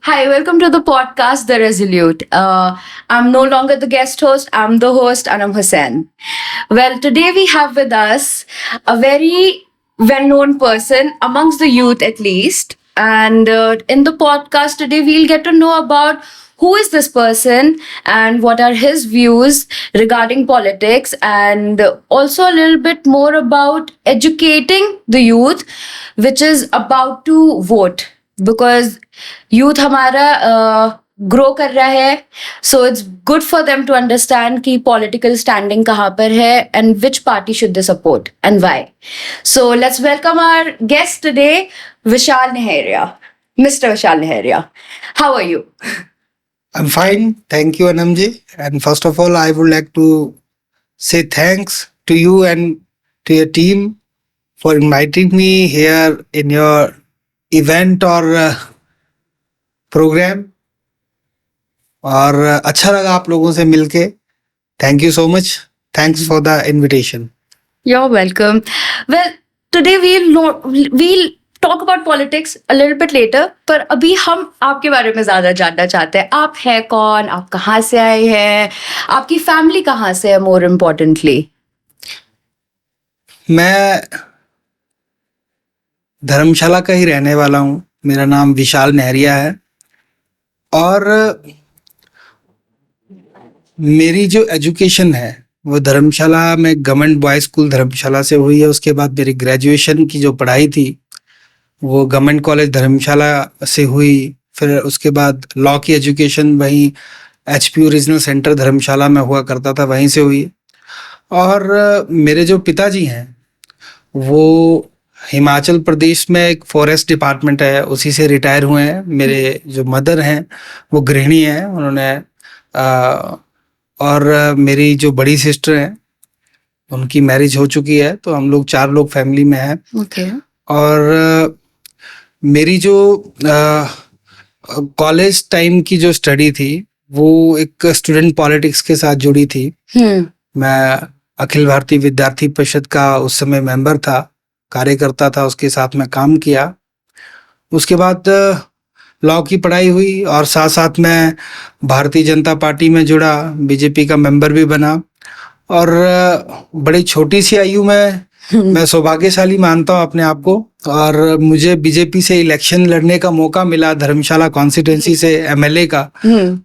Hi, welcome to the podcast, The Resolute. I'm no longer the guest host, I'm the host, Anam Hussain. Well, today we have with us a very well known person, amongst the youth at least. And in the podcast today, we'll get to know about who is this person and what are his views regarding politics, and also a little bit more about educating the youth, which is about to vote. Because youth हमारा grow कर रहा है, so it's good for them to understand कि political standing कहाँ पर है and which party should they support and why. So let's welcome our guest today, Vishal Nehria. Mister Vishal Nehria, how are you? I'm fine, thank you, Anamji. And first of all, I would like to say thanks to you and to your team for inviting me here in your event or program. और अच्छा लगा आप लोगों से मिलके. Thank you so much. Thanks for the invitation. You're welcome. Well, today we'll talk about politics a little bit later, पर अभी हम आपके बारे में ज़्यादा जानना चाहते हैं. आप हैं कौन, आप कहाँ से आए हैं, आपकी फैमिली कहाँ से है, मोर इम्पोर्टेंटली? मैं धर्मशाला का ही रहने वाला हूँ. मेरा नाम विशाल नेहरिया है और मेरी जो एजुकेशन है वो धर्मशाला में गवर्नमेंट बॉयज स्कूल धर्मशाला से हुई है. उसके बाद मेरी ग्रेजुएशन की जो पढ़ाई थी वो गवर्नमेंट कॉलेज धर्मशाला से हुई. फिर उसके बाद लॉ की एजुकेशन वहीं HPU रीजनल सेंटर धर्मशाला में हुआ करता था, वहीं से हुई. और मेरे जो पिताजी हैं वो हिमाचल प्रदेश में एक फॉरेस्ट डिपार्टमेंट है उसी से रिटायर हुए हैं. मेरे जो मदर हैं वो गृहिणी हैं, उन्होंने और मेरी जो बड़ी सिस्टर हैं उनकी मैरिज हो चुकी है, तो हम लोग 4 लोग फैमिली में हैं. ओके. और मेरी जो कॉलेज टाइम की जो स्टडी थी वो एक स्टूडेंट पॉलिटिक्स के साथ जुड़ी थी. मैं अखिल भारतीय विद्यार्थी परिषद का उस समय मेंबर था, कार्यकर्ता था, उसके साथ में काम किया. उसके बाद लॉ की पढ़ाई हुई और साथ साथ मैं भारतीय जनता पार्टी में जुड़ा, बीजेपी का मेंबर भी बना. और बड़ी छोटी सी आयु में मैं सौभाग्यशाली मानता हूँ अपने आप को, और मुझे बीजेपी से इलेक्शन लड़ने का मौका मिला धर्मशाला कॉन्स्टिट्यूंसी से MLA का.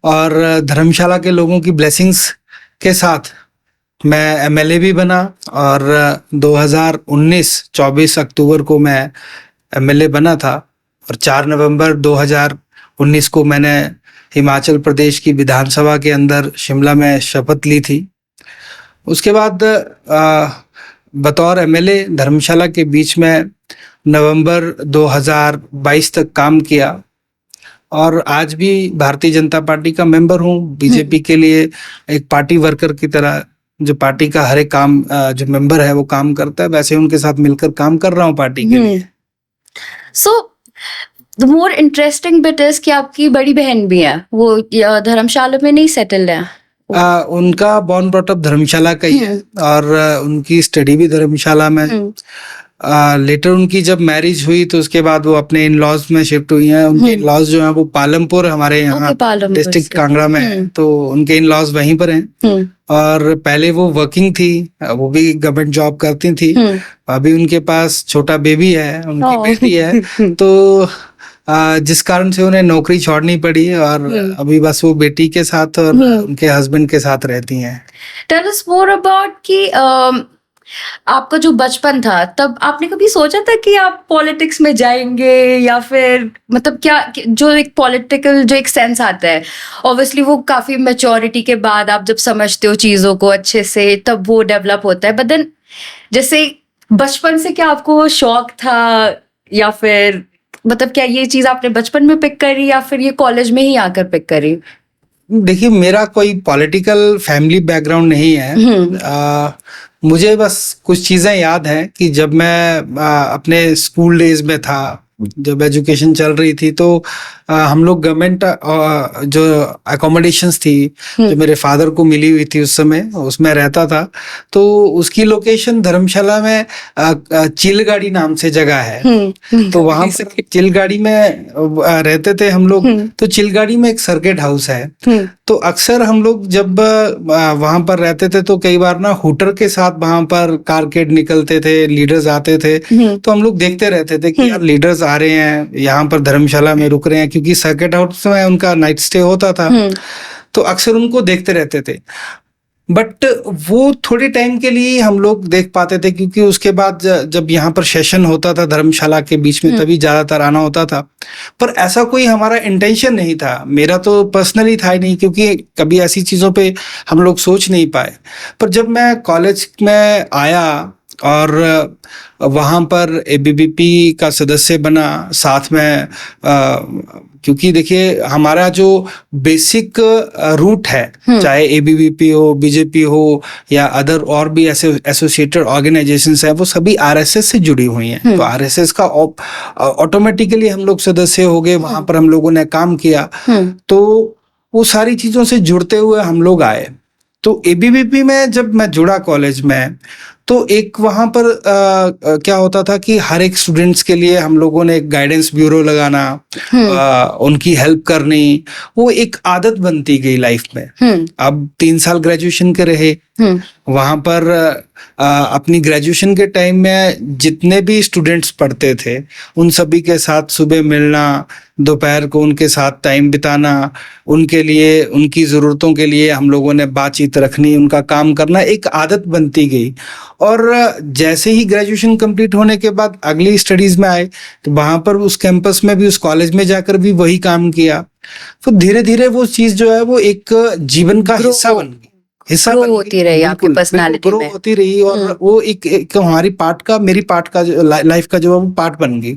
और धर्मशाला के लोगों की ब्लेसिंग्स के साथ मैं MLA भी बना और 2019 24 अक्टूबर को मैं MLA बना था. और 4 नवंबर 2019 को मैंने हिमाचल प्रदेश की विधानसभा के अंदर शिमला में शपथ ली थी. उसके बाद बतौर MLA धर्मशाला के बीच में नवंबर 2022 तक काम किया और आज भी भारतीय जनता पार्टी का मेंबर हूँ. बीजेपी के लिए एक पार्टी वर्कर की तरह जो पार्टी का हर एक काम जो मेंबर है वो काम करता है, वैसे उनके साथ मिलकर काम कर रहा हूँ पार्टी के लिए. So the more interesting bit is कि आपकी बड़ी बहन भी है, वो धर्मशाला में नहीं सेटल्ड है. उनका बॉर्न ब्रॉट अप धर्मशाला का ही है और उनकी स्टडी भी धर्मशाला में. लेटर उनकी जब मैरिज हुई तो उसके बाद वो अपने इन लॉज में शिफ्ट हुई हैं. उनके इन लॉज जो हैं वो पालमपुर हमारे यहाँ डिस्ट्रिक्ट कांगड़ा में है, तो उनके इन लॉज वहीं पर हैं. और पहले वो वर्किंग थी, वो भी गवर्नमेंट जॉब करती थी. अभी उनके पास छोटा बेबी है, उनकी बेटी है, तो जिस कारण से उन्हें नौकरी छोड़नी पड़ी और अभी बस वो बेटी के साथ और उनके हस्बैंड के साथ रहती हैं. टेल अस मोर अबाउट कि आपका जो बचपन था तब आपने कभी सोचा था कि आप पॉलिटिक्स में जाएंगे, या फिर मतलब क्या जो एक पॉलिटिकल जो एक सेंस आता है ऑब्वियसली वो काफी मैच्योरिटी के बाद आप जब समझते हो चीजों को अच्छे से तब वो डेवलप होता है. बट देन जैसे बचपन से क्या आपको शौक था, या फिर मतलब क्या ये चीज आपने बचपन में पिक करी या फिर ये कॉलेज में ही आकर पिक करी? देखिए, मेरा कोई पॉलिटिकल फैमिली बैकग्राउंड नहीं है. मुझे बस कुछ चीज़ें याद हैं कि जब मैं अपने स्कूल डेज में था, जब एजुकेशन चल रही थी तो हम लोग गवर्नमेंट जो अकोमोडेशंस थी जो मेरे फादर को मिली हुई थी उस समय, उसमें रहता था। तो उसकी लोकेशन धर्मशाला में चिलगाड़ी नाम से जगह है। तो वहां पर चिलगाड़ी में रहते थे हम लोग। तो चिलगाड़ी में एक सर्किट हाउस है। तो अक्सर हम लोग जब वहां पर रहते थे तो कई बार ना हुटर के साथ वहां पर कारकेड निकलते थे, लीडर्स आते थे। तो हम लोग देखते रहते थे कि यार लीडर्स आ रहे हैं, यहाँ पर धर्मशाला में रुक रहे हैं, क्योंकि सर्किट हाउस में उनका नाइट स्टे होता था। तो अक्सर उनको देखते रहते थे। बट वो थोड़े टाइम के लिए हम लोग देख पाते थे, क्योंकि उसके बाद जब यहाँ पर सेशन होता था धर्मशाला के बीच में, तभी ज्यादातर आना होता था। पर ऐसा कोई हमारा इंटेंशन नहीं था, मेरा तो पर्सनली था ही नहीं, क्योंकि कभी ऐसी चीजों पे हम लोग सोच नहीं पाए। पर जब मैं कॉलेज में आया और वहाँ पर एबीवीपी का सदस्य बना, साथ में क्योंकि देखिए हमारा जो बेसिक रूट है, चाहे एबीवीपी हो, बीजेपी हो या अदर और भी ऐसे एसोसिएटेड ऑर्गेनाइजेशंस हैं, वो सभी आरएसएस से जुड़ी हुई हैं। तो आरएसएस का ऑटोमेटिकली हम लोग सदस्य हो गए, वहां पर हम लोगों ने काम किया। तो वो सारी चीजों से जुड़ते हुए हम लोग आए। तो एबीवीपी में जब मैं जुड़ा कॉलेज में, तो एक वहां पर क्या होता था कि हर एक स्टूडेंट्स के लिए हम लोगों ने एक गाइडेंस ब्यूरो लगाना, उनकी हेल्प करनी, वो एक आदत बनती गई लाइफ में। अब 3 साल ग्रेजुएशन के रहे वहां पर। अपनी ग्रेजुएशन के टाइम में जितने भी स्टूडेंट्स पढ़ते थे उन सभी के साथ सुबह मिलना, दोपहर को उनके साथ टाइम बिताना, उनके लिए, उनकी ज़रूरतों के लिए हम लोगों ने बातचीत रखनी, उनका काम करना, एक आदत बनती गई। और जैसे ही ग्रेजुएशन कंप्लीट होने के बाद अगली स्टडीज में आए, तो वहां पर उस कैंपस में भी, उस कॉलेज में जाकर भी वही काम किया। तो धीरे धीरे वो चीज जो है वो एक जीवन का हिस्सा बन गई, हिस्सा होती रही, आपकी पर्सनालिटी में ग्रो होती रही। और वो एक हमारी पार्ट का, मेरी पार्ट का, लाइफ का जो है वो पार्ट बन गई।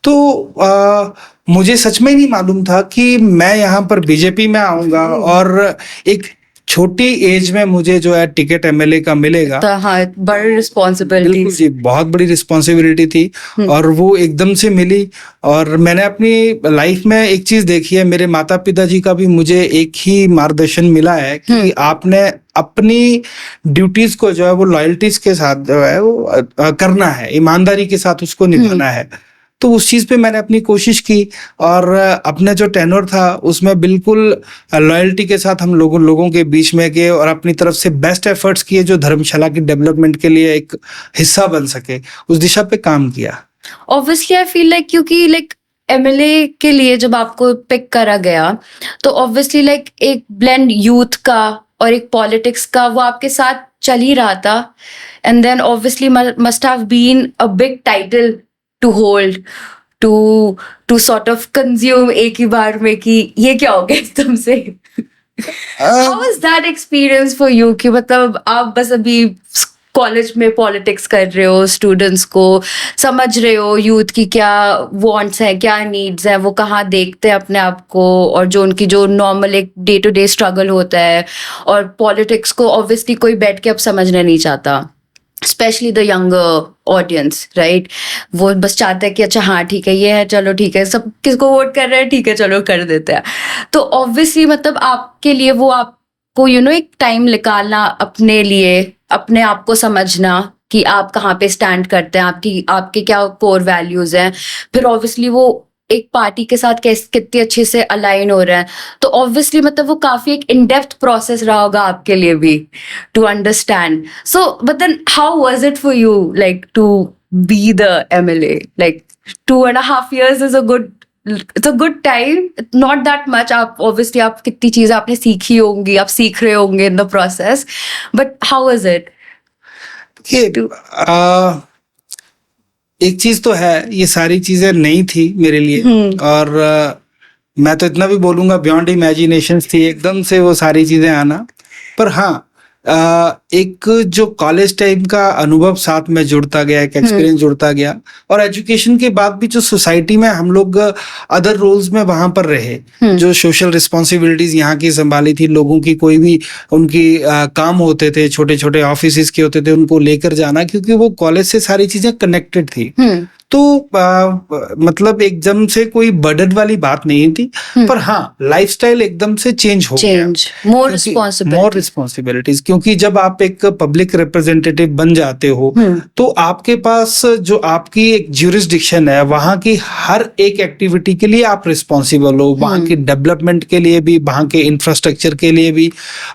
तो मुझे सच में नहीं मालूम था कि मैं यहाँ पर बीजेपी में आऊंगा और एक छोटी एज में मुझे जो है टिकट एमएलए का मिलेगा। तो हाँ, बड़ी रिस्पॉन्सिबिलिटी। बिल्कुल जी, बहुत बड़ी रिस्पॉन्सिबिलिटी थी और वो एकदम से मिली। और मैंने अपनी लाइफ में एक चीज देखी है, मेरे माता पिता जी का भी मुझे एक ही मार्गदर्शन मिला है कि आपने अपनी ड्यूटीज को जो है वो लॉयल्टीज के साथ जो है वो करना है, ईमानदारी के साथ उसको निभाना है। तो उस चीज पे मैंने अपनी कोशिश की और अपना जो टेन्योर था उसमें बिल्कुल लॉयल्टी के साथ हम लोगों के बीच में गए और अपनी तरफ से बेस्ट एफर्ट्स किए जो धर्मशाला की डेवलपमेंट के लिए एक हिस्सा बन सके, उस दिशा पे काम किया। ऑब्वियसली आई फील लाइक, क्योंकि लाइक एमएलए के लिए जब आपको पिक करा गया तो ऑब्वियसली लाइक एक ब्लेंड यूथ का और एक पॉलिटिक्स का वो आपके साथ चल ही रहा था। And then obviously must have been a big title to hold, to sort of consume एक ही बार में कि ये क्या हो गया तुमसे। How was that experience for you कि मतलब आप बस अभी कॉलेज में पॉलिटिक्स कर रहे हो, स्टूडेंट्स को समझ रहे हो, यूथ की क्या वांट्स हैं, क्या नीड्स हैं, वो कहाँ देखते हैं अपने आप को, और जो उनकी जो नॉर्मल एक डे टू डे स्ट्रगल होता है। और पॉलिटिक्स को ऑब्वियसली कोई बैठ के अब समझना नहीं चाहता, specially the younger audience, right. वो बस चाहता है कि अच्छा हाँ ठीक है, ये है, चलो ठीक है, सब किसको वोट कर रहे हैं, ठीक है चलो कर देते हैं। तो ऑब्वियसली मतलब आपके लिए वो आपको एक टाइम निकालना अपने लिए, अपने आप को समझना कि आप कहाँ पे स्टैंड करते हैं, आपके क्या कोर वैल्यूज हैं, फिर ऑब्वियसली वो एक पार्टी के साथ कितनी अच्छे से अलाइन हो रहे हैं। तो ऑब्वियसली मतलब वो काफी एक इन डेप्थ प्रोसेस रहा होगा आपके लिए भी to understand. So but then how was it for you like to be the MLA? Like 2.5 years is it's a good time, not that much. आप ऑब्वियसली आप कितनी चीजें आपने सीखी होंगी, आप सीख रहे होंगे in the process, but how was it? एक चीज तो है, ये सारी चीजें नई थी मेरे लिए और मैं तो इतना भी बोलूंगा बियॉन्ड इमेजिनेशन थी एकदम से वो सारी चीजें आना। पर हाँ, एक जो कॉलेज टाइम का अनुभव साथ में जुड़ता गया, एक एक्सपीरियंस जुड़ता गया, और एजुकेशन के बाद भी जो सोसाइटी में हम लोग अदर रोल्स में वहां पर रहे, जो सोशल रिस्पॉन्सिबिलिटीज यहाँ की संभाली थी, लोगों की कोई भी उनकी काम होते थे, छोटे छोटे ऑफिस के होते थे, उनको लेकर जाना, क्योंकि वो कॉलेज से सारी चीजें कनेक्टेड थी। तो मतलब एकदम से कोई बर्डन वाली बात नहीं थी, पर हाँ लाइफस्टाइल एकदम से चेंज हो गया, मोर रिस्पॉन्सिबिलिटीज, क्योंकि जब आप एक पब्लिक रिप्रेजेंटेटिव बन जाते हो तो आपके पास जो आपकी एक ज्यूरिसडिक्शन है, वहां की हर एक एक्टिविटी के लिए आप रिस्पॉन्सिबल हो, वहां की डेवलपमेंट के लिए भी, वहां के इंफ्रास्ट्रक्चर के लिए भी,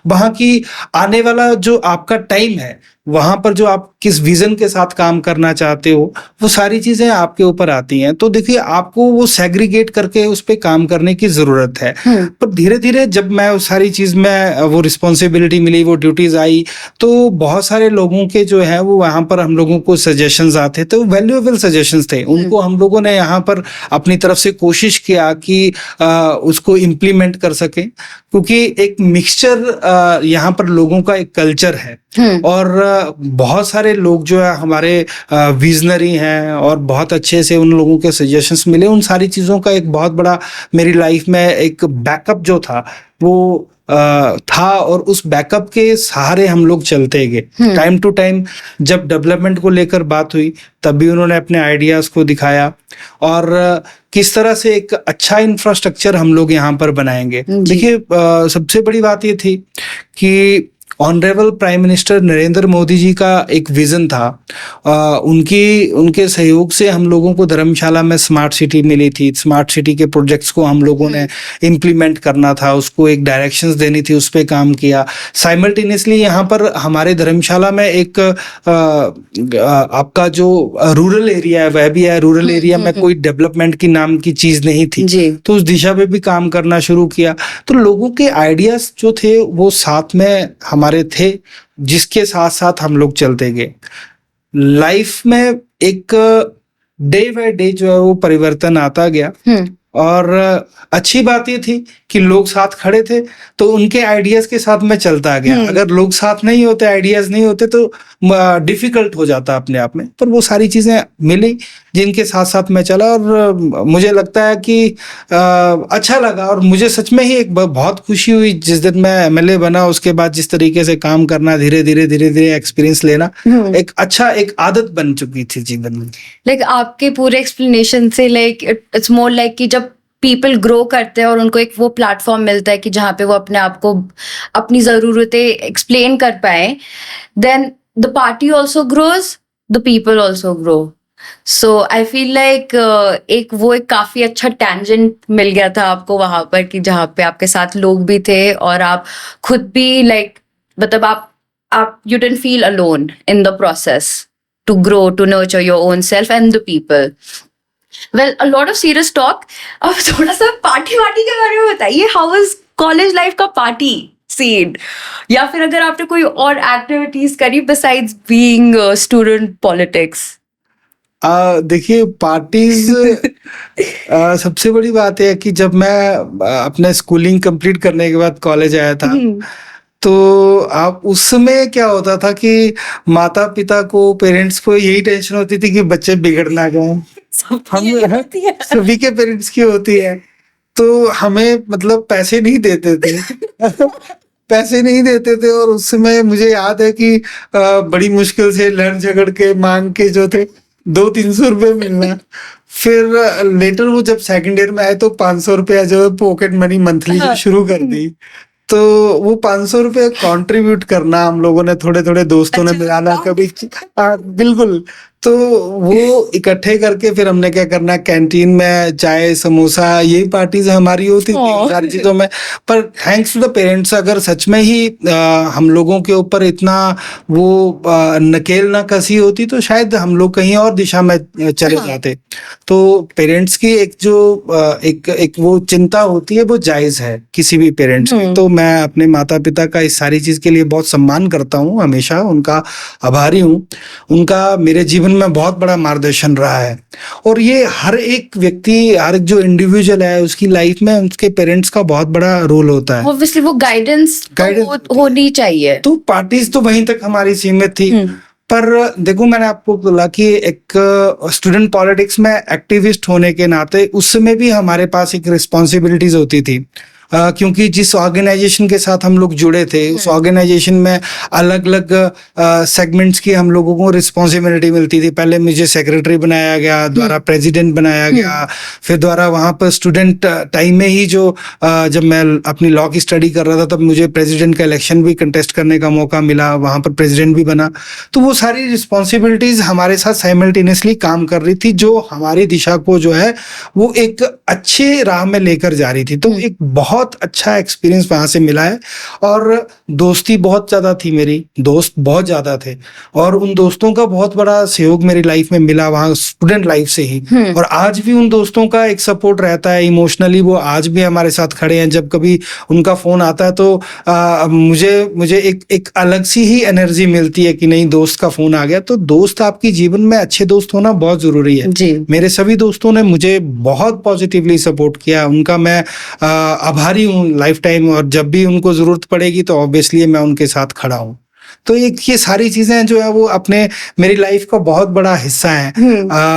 वहां की आने वाला जो आपका टाइम है, वहां पर जो आप किस विजन के साथ काम करना चाहते हो, वो सारी चीजें आपके ऊपर आती हैं। तो देखिए आपको वो सेग्रीगेट करके उस पर काम करने की जरूरत है। पर धीरे धीरे जब मैं उस सारी चीज में वो रिस्पॉन्सिबिलिटी मिली, वो ड्यूटीज आई, तो बहुत सारे लोगों के जो है वो वहां पर हम लोगों को सजेशंस आते थे, वैल्यूएबल सजेशंस थे, उनको हम लोगों ने यहाँ पर अपनी तरफ से कोशिश किया कि उसको इम्प्लीमेंट कर सके, क्योंकि एक मिक्सचर यहाँ पर लोगों का एक कल्चर है और बहुत सारे लोग जो है हमारे विजनरी हैं और बहुत अच्छे से उन लोगों के सजेशंस मिले। उन सारी चीज़ों का एक बहुत बड़ा मेरी लाइफ में एक बैकअप जो था वो था, और उस बैकअप के सहारे हम लोग चलते गए। टाइम टू टाइम जब डेवलपमेंट को लेकर बात हुई तब भी उन्होंने अपने आइडियाज को दिखाया, और किस तरह से एक अच्छा इंफ्रास्ट्रक्चर हम लोग यहाँ पर बनाएंगे। देखिए सबसे बड़ी बात ये थी कि honourable prime minister Narendra Modi ji का एक विजन था, उनके सहयोग से हम लोगों को धर्मशाला में स्मार्ट सिटी मिली थी। स्मार्ट सिटी के प्रोजेक्ट्स को हम लोगों ने इम्प्लीमेंट करना था, उसको एक डायरेक्शंस देनी थी, उस पर काम किया। साइमल्टेनियसली यहाँ पर हमारे धर्मशाला में एक आपका जो रूरल एरिया है वह भी है। रूरल एरिया में कोई डेवलपमेंट की नाम की चीज नहीं थी, तो उस दिशा में भी काम करना शुरू किया। तो लोगों के आइडियाज जो थे वो साथ में हमारे थे, जिसके साथ साथ हम लोग चलते गए। लाइफ में एक डे बाय डे जो है वो परिवर्तन आता गया, और अच्छी बात ये थी कि लोग साथ खड़े थे तो उनके आइडियाज के साथ मैं चलता गया। अगर लोग साथ नहीं होते, आइडियाज नहीं होते, तो डिफिकल्ट हो जाता अपने आप में। पर वो सारी चीजें मिली जिनके साथ साथ मैं चला, और मुझे लगता है कि अच्छा लगा, और मुझे सच में ही एक बहुत खुशी हुई जिस दिन मैं एमएलए बना। उसके बाद जिस तरीके से काम करना, धीरे धीरे एक्सपीरियंस लेना, एक अच्छा एक आदत बन चुकी थी जीवन में। लाइक आपके पूरे एक्सप्लेनेशन से लाइक इट्स मोर लाइक कि जब पीपल ग्रो करते हैं और उनको एक वो प्लेटफॉर्म मिलता है कि जहाँ पे वो अपने आप को, अपनी ज़रूरतें एक्सप्लेन कर पाए, then the party also grows, the people also grow. So I feel like एक काफ़ी अच्छा टेंजेंट मिल गया था आपको वहाँ पर, कि जहाँ पे आपके साथ लोग भी थे और आप खुद भी लाइक मतलब आप you didn't feel alone in the process to grow, to nurture your own self and the people. Well, a lot of serious talk. अब थोड़ा सा पार्टी के बारे में बताइए। How was कॉलेज लाइफ का पार्टी सीन, या फिर अगर आपने कोई और एक्टिविटीज करी besides being student politics? देखिए पार्टीज सबसे बड़ी बात है कि जब मैं अपना स्कूलिंग कंप्लीट करने के बाद कॉलेज आया था, तो आप उस समय क्या होता था कि माता पिता को, पेरेंट्स को यही टेंशन होती थी कि बच्चे बिगड़ ना जाएं। सभी के पेरेंट्स की होती है। तो हमें मतलब पैसे नहीं देते थे पैसे नहीं देते थे, और उस समय मुझे याद है कि बड़ी मुश्किल से लड़ झगड़ के मांग के जो थे 200-300 रुपए मिलना। फिर लेटर वो जब सेकंड ईयर में आए तो 500 रुपया जो पॉकेट मनी मंथली शुरू कर दी। तो वो 500 रुपये कंट्रीब्यूट करना हम लोगों ने, थोड़े थोड़े दोस्तों ने मिलाना, कभी बिल्कुल। तो वो इकट्ठे करके फिर हमने क्या करना, कैंटीन में चाय समोसा यही पार्टीज हमारी होती थी सारी चीजों में। पर थैंक्स टू द पेरेंट्स, अगर सच में ही हम लोगों के ऊपर इतना वो नकेल ना कसी होती तो शायद हम लोग कहीं और दिशा में चले जाते। तो पेरेंट्स की एक जो एक वो चिंता होती है वो जायज है किसी भी पेरेंट्स की। तो मैं अपने माता पिता का इस सारी चीज के लिए बहुत सम्मान करता हूँ, हमेशा उनका आभारी हूँ। उनका मेरे जीवन में बहुत बड़ा मार्गदर्शन रहा है, और ये हर एक व्यक्ति, हर एक जो इंडिविजुअल है उसकी लाइफ में उसके पेरेंट्स का बहुत बड़ा रोल होता है। ऑब्वियसली वो गाइडेंस होनी चाहिए। तो पार्टीज तो वहीं तक हमारी सीमित थी। पर देखो मैंने आपको बोला कि एक स्टूडेंट पॉलिटिक्स में एक्टिविस्ट होने के नाते उस समय भी हमारे पास एक रिस्पॉन्सिबिलिटीज होती थी। क्योंकि जिस ऑर्गेनाइजेशन के साथ हम लोग जुड़े थे उस ऑर्गेनाइजेशन में अलग अलग सेगमेंट्स की हम लोगों को रिस्पॉन्सिबिलिटी मिलती थी। पहले मुझे सेक्रेटरी बनाया गया, द्वारा प्रेसिडेंट बनाया गया, फिर द्वारा वहाँ पर स्टूडेंट टाइम में ही जो जब मैं अपनी लॉ की स्टडी कर रहा था तब मुझे प्रेसिडेंट का इलेक्शन भी कंटेस्ट करने का मौका मिला, वहाँ पर प्रेसिडेंट भी बना। तो वो सारी रिस्पॉन्सिबिलिटीज हमारे साथ साइमल्टेनियसली काम कर रही थी, जो हमारी दिशा को जो है वो एक अच्छे राह में लेकर जा रही थी। तो एक बहुत अच्छा एक्सपीरियंस वहाँ से मिला है। और दोस्ती बहुत ज़्यादा थी, मेरी दोस्त बहुत ज़्यादा थे, और उन दोस्तों का बहुत बड़ा सहयोग मेरी लाइफ में मिला वहाँ स्टूडेंट लाइफ से ही। और आज भी उन दोस्तों का एक सपोर्ट रहता है इमोशनली, वो आज भी हमारे साथ खड़े हैं। जब कभी उनका फोन आता है तो मुझे एक अलग सी ही एनर्जी मिलती है कि नहीं, दोस्त का फोन आ गया। तो दोस्त आपकी जीवन में अच्छे दोस्त होना बहुत जरूरी है जी। मेरे सभी दोस्तों ने मुझे बहुत पॉजिटिवली सपोर्ट किया, उनका मैं आभारी हूँ लाइफ टाइम, और जब भी उनको जरूरत पड़ेगी तो ऑब्वियसली मैं उनके साथ खड़ा हूँ। तो ये सारी चीजें जो है वो अपने मेरी लाइफ का बहुत बड़ा हिस्सा है।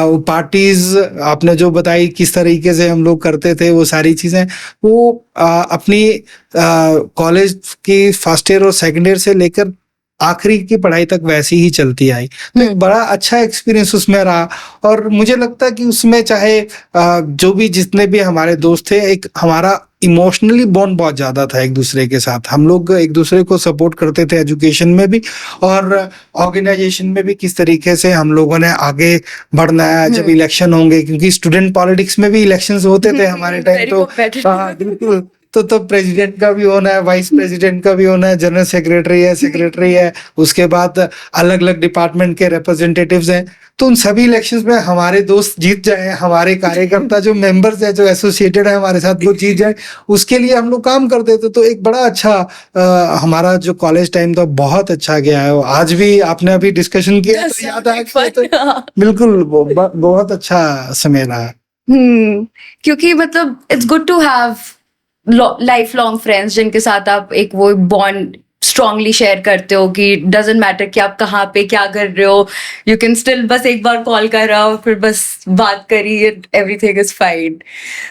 वो पार्टीज आपने जो बताई किस तरीके से हम लोग करते थे, वो सारी चीजें वो अपनी कॉलेज की फर्स्ट ईयर और सेकंड ईयर से लेकर आखिरी की पढ़ाई तक वैसी ही चलती आई। तो एक बड़ा अच्छा एक्सपीरियंस उसमें रहा। और मुझे लगता है कि उसमें चाहे जो भी जितने भी हमारे दोस्त थे, एक हमारा इमोशनली बॉन्ड बहुत ज्यादा था एक दूसरे के साथ। हम लोग एक दूसरे को सपोर्ट करते थे एजुकेशन में भी और ऑर्गेनाइजेशन में भी, किस तरीके से हम लोगों ने आगे बढ़ना है जब इलेक्शन होंगे, क्योंकि स्टूडेंट पॉलिटिक्स में भी इलेक्शंस होते थे हमारे टाइम। तो हाँ बिल्कुल, तो प्रेसिडेंट का भी होना है, वाइस प्रेसिडेंट का भी होना है, जनरल सेक्रेटरी है, उसके बाद अलग अलग डिपार्टमेंट के रिप्रेजेंटेटिव्स हैं। तो उन सभी इलेक्शंस में हमारे दोस्त जीत जाए, हमारे कार्यकर्ता जो मेंबर्स हैं जो एसोसिएटेड है हमारे साथ वो जीत जाए, उसके लिए हम लोग काम करते थे। तो एक बड़ा अच्छा हमारा जो कॉलेज टाइम था बहुत अच्छा गया है। आज भी आपने अभी डिस्कशन किया तो याद आया, तो बिल्कुल बहुत अच्छा समय रहा। क्योंकि मतलब it's good to have life long friends जिनके साथ आप एक वो बॉन्ड स्ट्रांगली शेयर करते हो कि डजेंट मैटर कि आप कहाँ पे क्या कर रहे हो, यू कैन स्टिल बस एक बार कॉल कर रहा हो, फिर बस बात करी, everything is fine.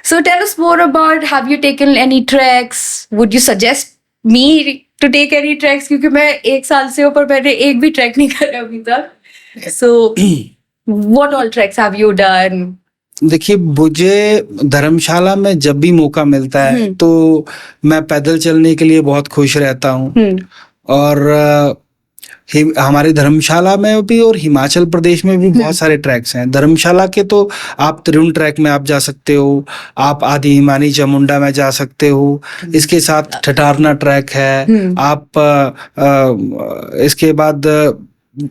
So tell us more about, have you taken any treks? Would you suggest me to take any treks? क्योंकि मैं 1 साल से ऊपर मैंने एक भी ट्रैक नहीं करा अभी तक। So what all tracks have you done? देखिए, मुझे धर्मशाला में जब भी मौका मिलता है तो मैं पैदल चलने के लिए बहुत खुश रहता हूँ। और हमारे धर्मशाला में भी और हिमाचल प्रदेश में भी बहुत सारे ट्रैक्स हैं। धर्मशाला के तो आप त्रिउंड ट्रैक में आप जा सकते हो, आप आदि हिमानी चामुंडा में जा सकते हो, इसके साथ ठठारना ट्रैक है, आप इसके बाद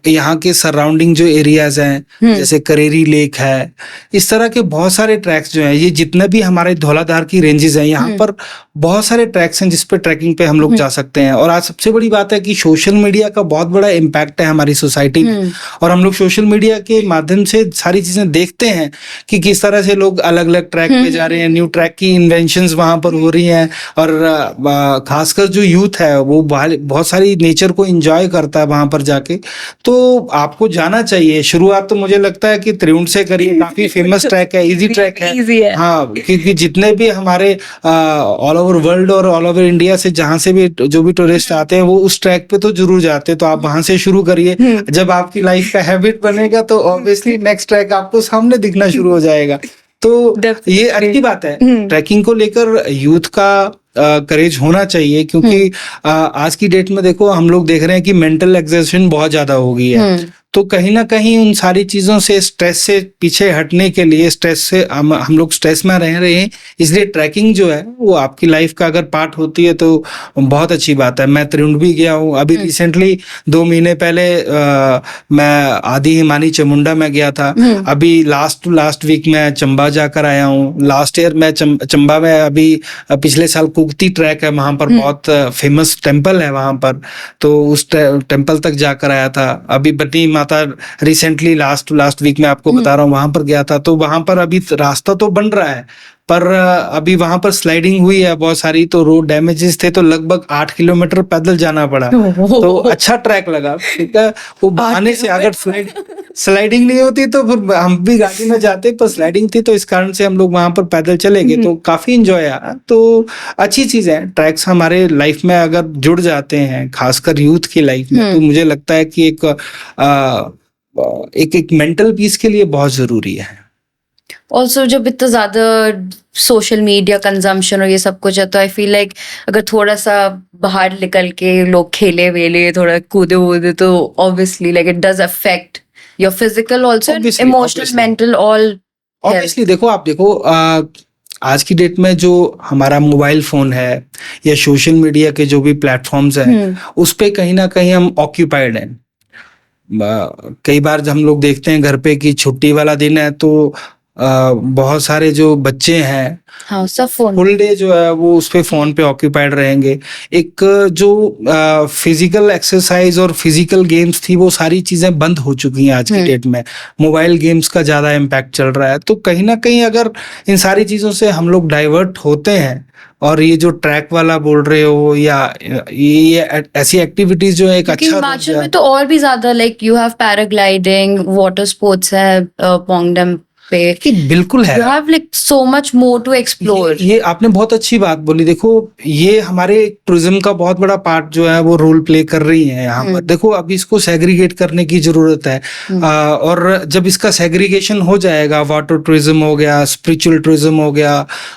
यहाँ के सराउंडिंग जो एरियाज हैं जैसे करेरी लेक है, इस तरह के बहुत सारे ट्रैक्स जो हैं, ये जितने भी हमारे धौलाधार की रेंजेस हैं यहाँ पर बहुत सारे ट्रैक्स हैं जिस पे ट्रैकिंग पे हम लोग जा सकते हैं। और आज सबसे बड़ी बात है कि सोशल मीडिया का बहुत बड़ा इम्पैक्ट है हमारी सोसाइटी में, और हम लोग सोशल मीडिया के माध्यम से सारी चीजें देखते हैं कि किस तरह से लोग अलग अलग ट्रैक पे जा रहे हैं, न्यू ट्रैक की इन्वेंशंस वहां पर हो रही हैं। और खासकर जो यूथ है वो बहुत सारी नेचर को एंजॉय करता है वहां पर जाके। तो आपको जाना चाहिए। शुरुआत तो मुझे लगता है कि त्रिउंड से करिए, काफी फेमस ट्रैक है, इजी ट्रैक है। हाँ, क्योंकि जितने भी हमारे ऑल ओवर वर्ल्ड और ऑल ओवर इंडिया से जहां से भी जो भी टूरिस्ट आते हैं वो उस ट्रैक पे तो जरूर जाते हैं। तो आप वहां से शुरू करिए। जब आपकी लाइफ का हैबिट बनेगा तो ऑब्वियसली नेक्स्ट ट्रैक आपको सामने दिखना शुरू हो जाएगा। तो ये अच्छी बात है। ट्रैकिंग को लेकर यूथ का करेज होना चाहिए, क्योंकि आज की डेट में देखो हम लोग देख रहे हैं कि मेंटल एक्सर्शन बहुत ज्यादा हो गई है। तो कहीं ना कहीं उन सारी चीजों से, स्ट्रेस से पीछे हटने के लिए, स्ट्रेस से हम लोग स्ट्रेस में रह रहे हैं, इसलिए ट्रैकिंग जो है वो आपकी लाइफ का अगर पार्ट होती है तो बहुत अच्छी बात है। मैं त्रिउंड भी गया हूँ। अभी रिसेंटली 2 महीने पहले मैं आदि हिमानी चामुंडा में गया था। अभी लास्ट वीक मैं चंबा जाकर आया हूँ। लास्ट ईयर मैं चंबा में, अभी पिछले साल कुगती ट्रैक है, वहां पर बहुत फेमस टेम्पल है वहां पर, तो उस टेम्पल तक जाकर आया था। अभी बनी माता रिसेंटली लास्ट वीक में आपको बता रहा हूँ वहां पर गया था। तो वहां पर अभी रास्ता तो बन रहा है, पर अभी वहां पर स्लाइडिंग हुई है बहुत सारी, तो रोड डैमेजेस थे, तो लगभग 8 किलोमीटर पैदल जाना पड़ा। तो अच्छा ट्रैक लगा, ठीक है। वो बहाने से अगर स्लाइडिंग नहीं होती तो फिर हम भी गाड़ी में जाते, पर स्लाइडिंग थी तो इस कारण से हम लोग वहां पर पैदल चले गए, तो काफी इंजॉय आया। तो अच्छी चीज है, ट्रैक्स हमारे लाइफ में अगर जुड़ जाते हैं, खासकर यूथ की लाइफ में, तो मुझे लगता है कि एक मेंटल पीस के लिए बहुत जरूरी है। ऑल्सो जब इतना ज्यादा सोशल मीडिया कंजम्पशन और ये सब कुछ है, तो आई फील लाइक अगर थोड़ा सा बाहर निकल के लोग खेले वेले, थोड़ा कूदे वूदे, तो obviously like it does affect your physical also, emotional, mental, all. Obviously देखो, आप देखो आज की डेट में जो हमारा मोबाइल फोन है या सोशल मीडिया के जो भी प्लेटफॉर्म्स हैं, उस पे कहीं ना कहीं हम ऑक्यूपाइड हैं। कई बार जब हम लोग देखते हैं घर पे कि छुट्टी वाला दिन है, तो बहुत सारे जो बच्चे हैं, हाँ, सब फोन, फुल डे जो है वो उस पे फोन पे ऑक्यूपाइड रहेंगे। एक जो फिजिकल एक्सरसाइज और फिजिकल गेम्स थी, वो सारी चीजें बंद हो चुकी हैं आज की डेट में। मोबाइल गेम्स का ज्यादा इम्पैक्ट चल रहा है, तो कहीं ना कहीं अगर इन सारी चीजों से हम लोग डाइवर्ट होते हैं, और ये जो ट्रैक वाला बोल रहे हो या ये ऐसी एक्टिविटीज जो है, एक अच्छा हिमाचल में तो और भी ज्यादा, like you have paragliding, water sports है पोंगडम पे, कि बिल्कुल है। You have like so much more to explore. ये आपने बहुत अच्छी बात बोली। देखो, ये हमारे टूरिज्म का बहुत बड़ा पार्ट जो है वो रोल प्ले कर रही है यहाँ पर। देखो, अभी इसको सेग्रीगेट करने की जरूरत है, और जब इसका सेग्रीगेशन हो जाएगा, वाटर टूरिज्म हो गया, स्पिरिचुअल टूरिज्म हो गया,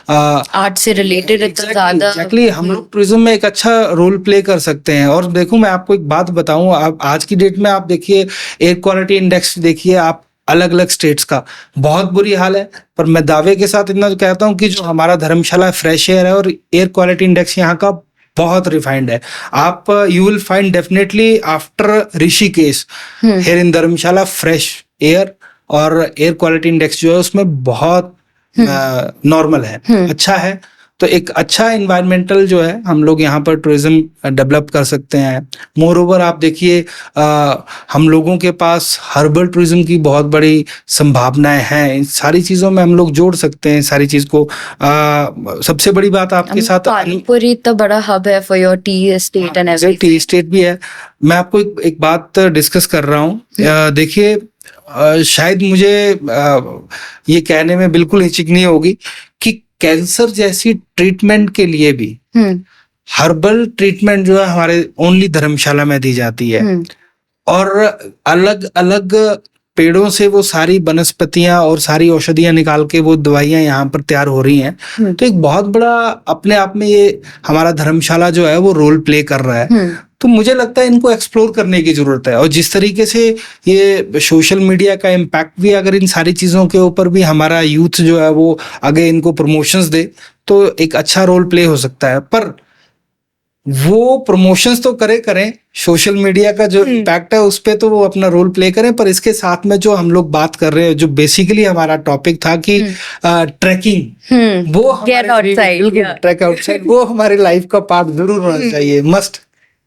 आर्ट से रिलेटेड ज्यादा, एग्जैक्टली हम लोग टूरिज्म में एक अच्छा रोल प्ले कर सकते हैं। और देखो, मैं आपको एक बात बताऊं, आप आज की डेट में आप देखिए, एयर क्वालिटी इंडेक्स देखिए आप, अलग अलग स्टेट्स का बहुत बुरी हाल है। पर मैं दावे के साथ इतना कहता हूं कि जो हमारा धर्मशाला फ्रेश एयर है, और एयर क्वालिटी इंडेक्स यहाँ का बहुत रिफाइंड है। आप you will find definitely after Rishikesh, here in Dharamshala fresh air, और एयर क्वालिटी इंडेक्स जो है उसमें बहुत नॉर्मल है, अच्छा है। तो एक अच्छा एनवायरमेंटल जो है हम लोग यहाँ पर टूरिज्म डेवलप कर सकते हैं। मोर ओवर आप देखिए, हम लोगों के पास हर्बल टूरिज्म की बहुत बड़ी संभावनाएं हैं। इन सारी चीजों में हम लोग जोड़ सकते हैं सारी चीज को। सबसे बड़ी बात आपके साथ, पानीपुरी इतना बड़ा हब है for your tea estate and everything. Tea estate भी है। मैं आपको एक बात डिस्कस कर रहा हूँ। देखिए, शायद मुझे ये कहने में बिल्कुल हिचक नहीं होगी कि कैंसर जैसी ट्रीटमेंट के लिए भी हर्बल ट्रीटमेंट जो है हमारे ओनली धर्मशाला में दी जाती है, और अलग अलग पेड़ों से वो सारी वनस्पतियां और सारी औषधियां निकाल के वो दवाइयां यहाँ पर तैयार हो रही हैं। तो एक बहुत बड़ा अपने आप में ये हमारा धर्मशाला जो है वो रोल प्ले कर रहा है। तो मुझे लगता है इनको एक्सप्लोर करने की जरूरत है। और जिस तरीके से ये सोशल मीडिया का इम्पैक्ट भी, अगर इन सारी चीजों के ऊपर भी हमारा यूथ जो है वो आगे इनको प्रमोशंस दे, तो एक अच्छा रोल प्ले हो सकता है। पर वो प्रमोशंस तो करें, सोशल मीडिया का जो इम्पैक्ट है उस पे तो वो अपना रोल प्ले करें, पर इसके साथ में जो हम लोग बात कर रहे हैं, जो बेसिकली हमारा टॉपिक था कि ट्रैकिंग, वो ट्रैक आउटसाइड वो हमारे लाइफ का पार्ट जरूर होना चाहिए, must.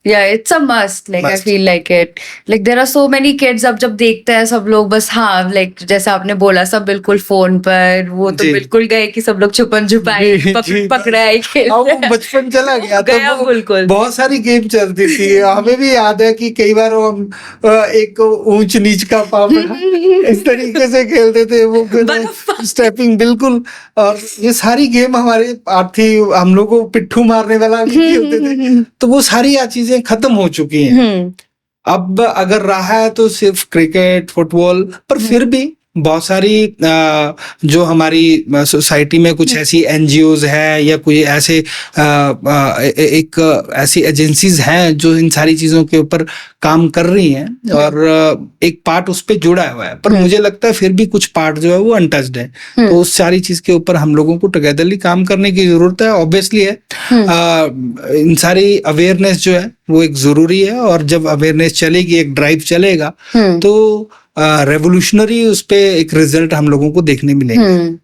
Yeah, it's a must. Like I feel like it. Like there are so many kids. अब जब देखते हैं सब लोग बस, हाँ, like जैसा आपने बोला, सब बिल्कुल फोन पर, वो तो बिल्कुल गए कि सब लोग छुपन छुपाई पकड़ाई खेल रहे हैं। बचपन चला गया, गया बिल्कुल। बहुत सारी गेम चलती थी। हमें भी याद है कि कई बार हम एक ऊंच नीच का पापड़ा इस तरीके से खेलते थे, वो स्टेपिंग, बिल्कुल। और ये सारी गेम हमारे पार्ट थी। हम लोग को पिट्ठू मारने वाला भी खेलते थे। तो वो सारी चीजें खत्म हो चुकी हैं। अब अगर रहा है तो सिर्फ क्रिकेट, फुटबॉल, पर फिर भी बहुत सारी जो हमारी सोसाइटी में कुछ ऐसी एनजीओज है या कोई ऐसे एक ऐसी एजेंसीज हैं जो इन सारी चीजों के ऊपर काम कर रही हैं, और एक पार्ट उस पे जुड़ा हुआ है। पर मुझे लगता है फिर भी कुछ पार्ट जो है वो अनटच्ड है। तो उस सारी चीज के ऊपर हम लोगों को टुगेदरली काम करने की जरूरत है। ऑब्वियसली है, इन सारी अवेयरनेस जो है वो एक जरूरी है, और जब अवेयरनेस चलेगी, एक ड्राइव चलेगा, तो रेवोल्यूशनरी उस पे एक रिजल्ट हम लोगों को देखने मिलेंगे।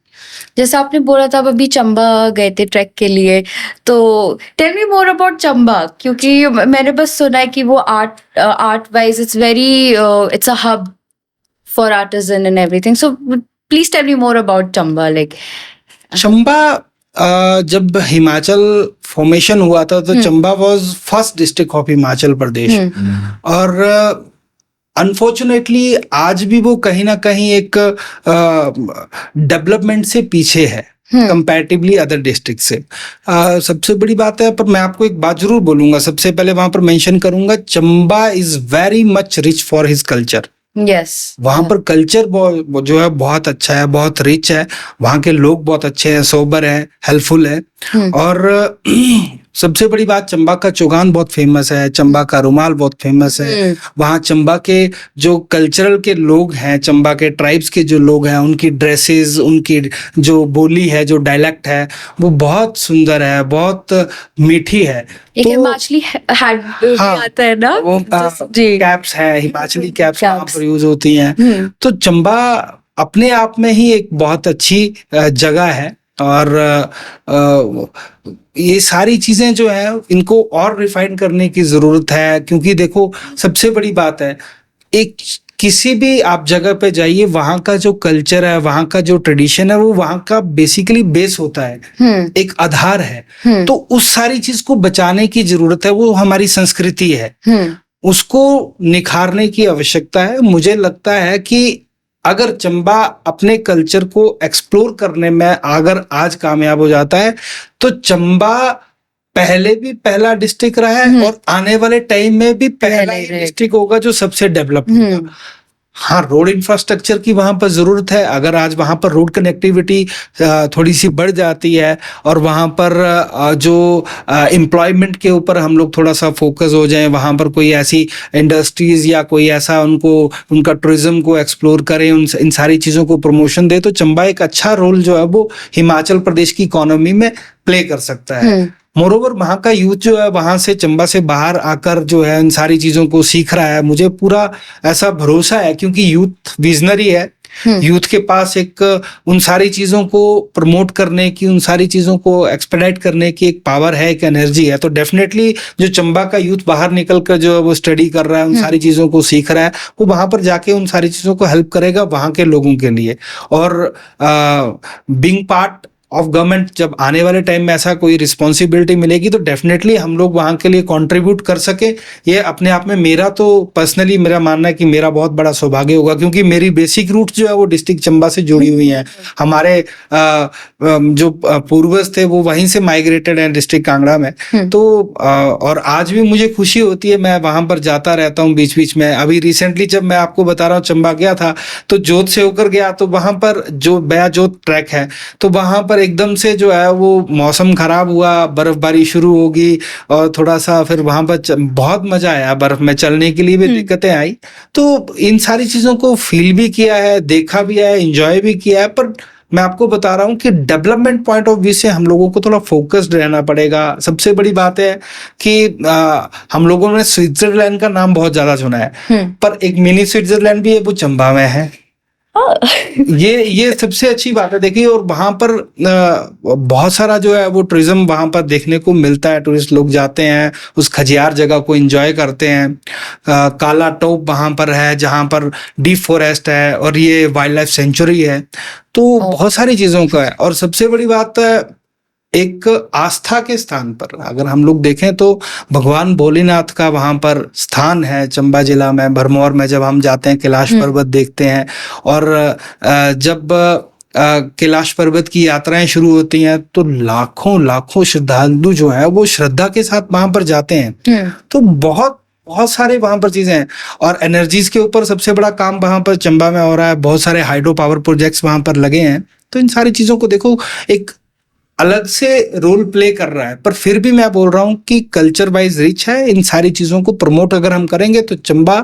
जैसा आपने बोला था, अभी चंबा गए थे ट्रैक के लिए, तो tell me more about Chamba, क्योंकि मैंने बस सुना है कि वो art wise it's very, it's a hub for artisan and everything. So please tell me more about Chamba, like Chamba जब हिमाचल फॉर्मेशन हुआ था तो Chamba was first district of Himachal Pradesh, और अनफॉर्चुनेटली आज भी वो कहीं ना कहीं एक डेवलपमेंट से पीछे है कंपैरेटिवली अदर डिस्ट्रिक्ट से। सबसे बड़ी बात है, पर मैं आपको एक बात जरूर बोलूंगा, सबसे पहले वहां पर मेंशन करूंगा, Chamba is very much rich for his culture. वहां पर कल्चर जो है बहुत अच्छा है, बहुत रिच है, वहां के लोग बहुत अच्छे हैं, सोबर है, हेल्पफुल है, और सबसे बड़ी बात, चंबा का चौगान बहुत फेमस है, चंबा का रुमाल बहुत फेमस है। वहाँ चंबा के जो कल्चरल के लोग हैं, चंबा के ट्राइब्स के जो लोग हैं, उनकी ड्रेसेस, उनकी जो बोली है, जो डायलेक्ट है, वो बहुत सुंदर है, बहुत मीठी है। एक हिमाचली आता है ना, वो कैप्स है, हिमाचली कैप्स वहाँ पर यूज होती हैं। तो चंबा अपने आप में ही एक बहुत अच्छी जगह है, और ये सारी चीजें जो है इनको और रिफाइन करने की जरूरत है, क्योंकि देखो सबसे बड़ी बात है, एक किसी भी आप जगह पे जाइए, वहां का जो कल्चर है, वहां का जो ट्रेडिशन है, वो वहां का बेसिकली बेस होता है, एक आधार है। तो उस सारी चीज को बचाने की जरूरत है, वो हमारी संस्कृति है, उसको निखारने की आवश्यकता है। मुझे लगता है कि अगर चंबा अपने कल्चर को एक्सप्लोर करने में अगर आज कामयाब हो जाता है, तो चंबा पहले भी पहला डिस्ट्रिक्ट रहा है और आने वाले टाइम में भी पहला डिस्ट्रिक्ट होगा जो सबसे डेवलप होगा। हाँ, रोड इंफ्रास्ट्रक्चर की वहां पर जरूरत है। अगर आज वहां पर रोड कनेक्टिविटी थोड़ी सी बढ़ जाती है, और वहां पर जो एम्प्लॉयमेंट के ऊपर हम लोग थोड़ा सा फोकस हो जाए, वहां पर कोई ऐसी इंडस्ट्रीज या कोई ऐसा उनका टूरिज्म को एक्सप्लोर करें, इन सारी चीजों को प्रमोशन दे, तो चंबा एक अच्छा रोल जो है वो हिमाचल प्रदेश की इकोनॉमी में प्ले कर सकता है। मोरोवर वहां का यूथ जो है, वहां से चंबा से बाहर आकर जो है इन सारी चीजों को सीख रहा है। मुझे पूरा ऐसा भरोसा है, क्योंकि यूथ विजनरी है, यूथ के पास एक उन सारी चीजों को प्रमोट करने की, उन सारी चीजों को एक्सपेडाइट करने की एक पावर है, एक एनर्जी है। तो डेफिनेटली जो चंबा का यूथ बाहर निकल कर जो वो स्टडी कर रहा है, उन सारी चीजों को सीख रहा है, वो वहां पर जाके उन सारी चीजों को हेल्प करेगा वहां के लोगों के लिए। और बीइंग पार्ट ऑफ गवर्नमेंट, जब आने वाले टाइम में ऐसा कोई रिस्पॉन्सिबिलिटी मिलेगी, तो डेफिनेटली हम लोग वहां के लिए कंट्रीब्यूट कर सके, ये अपने आप में मेरा तो पर्सनली मेरा मानना है कि मेरा बहुत बड़ा सौभाग्य होगा, क्योंकि मेरी बेसिक रूट जो है वो डिस्ट्रिक्ट चंबा से जुड़ी हुई है। हमारे जो पूर्वज थे वो वहीं से माइग्रेटेड हैं डिस्ट्रिक्ट कांगड़ा में। तो और आज भी मुझे खुशी होती है, मैं वहां पर जाता रहता हूँ बीच बीच में। अभी रिसेंटली जब मैं आपको बता रहा हूँ चंबा गया था, तो जोत से होकर गया, तो वहां पर जो बया जोत ट्रैक है, तो वहां पर एकदम से जो है वो मौसम खराब हुआ, बर्फबारी शुरू होगी, और थोड़ा सा फिर वहां पर बहुत मजा आया, बर्फ में चलने के लिए भी दिक्कतें आई। तो इन सारी चीजों को फील भी किया है, देखा भी है, एंजॉय भी किया है। पर मैं आपको बता रहा हूँ कि डेवलपमेंट पॉइंट ऑफ व्यू से हम लोगों को थोड़ा फोकस्ड रहना पड़ेगा। सबसे बड़ी बात है कि हम लोगों ने स्विट्जरलैंड का नाम बहुत ज्यादा सुना है, पर एक मिनी स्विट्जरलैंड भी है, वो चंबा में है। ये सबसे अच्छी बात है। देखिए, और वहां पर बहुत सारा जो है वो टूरिज्म वहां पर देखने को मिलता है। टूरिस्ट लोग जाते हैं, उस खजियार जगह को एंजॉय करते हैं। काला टोप वहां पर है, जहां पर डीप फॉरेस्ट है, और ये वाइल्ड लाइफ सेंचुरी है। तो बहुत सारी चीजों का है। और सबसे बड़ी बात है, एक आस्था के स्थान पर अगर हम लोग देखें तो भगवान भोलेनाथ का वहां पर स्थान है चंबा जिला में, भरमौर में। जब हम जाते हैं, कैलाश पर्वत देखते हैं, और जब कैलाश पर्वत की यात्राएं शुरू होती हैं, तो लाखों श्रद्धालु जो है वो श्रद्धा के साथ वहां पर जाते हैं। तो बहुत सारे वहां पर चीजें हैं। और एनर्जीज के ऊपर सबसे बड़ा काम वहां पर चंबा में हो रहा है। बहुत सारे हाइड्रो पावर प्रोजेक्ट्स वहां पर लगे हैं। तो इन सारी चीजों को देखो, एक अलग से रोल प्ले कर रहा है। पर फिर भी मैं बोल रहा हूं कि कल्चर वाइज रिच है। इन सारी चीजों को प्रमोट अगर हम करेंगे, तो चंबा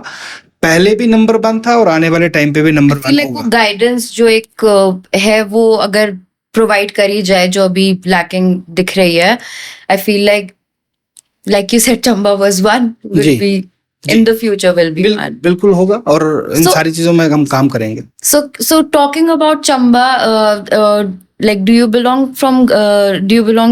पहले भी नंबर 1 था और आने वाले टाइम पे भी नंबर 1 होगा। गाइडेंस जो एक है वो अगर प्रोवाइड करी जाए, जो अभी लैकिंग दिख रही है, आई feel like you said Chamba was one, will be in the future will be one. बिल्कुल होगा, और इन सारी चीजों में हम काम करेंगे। So talking about Chamba, like do you belong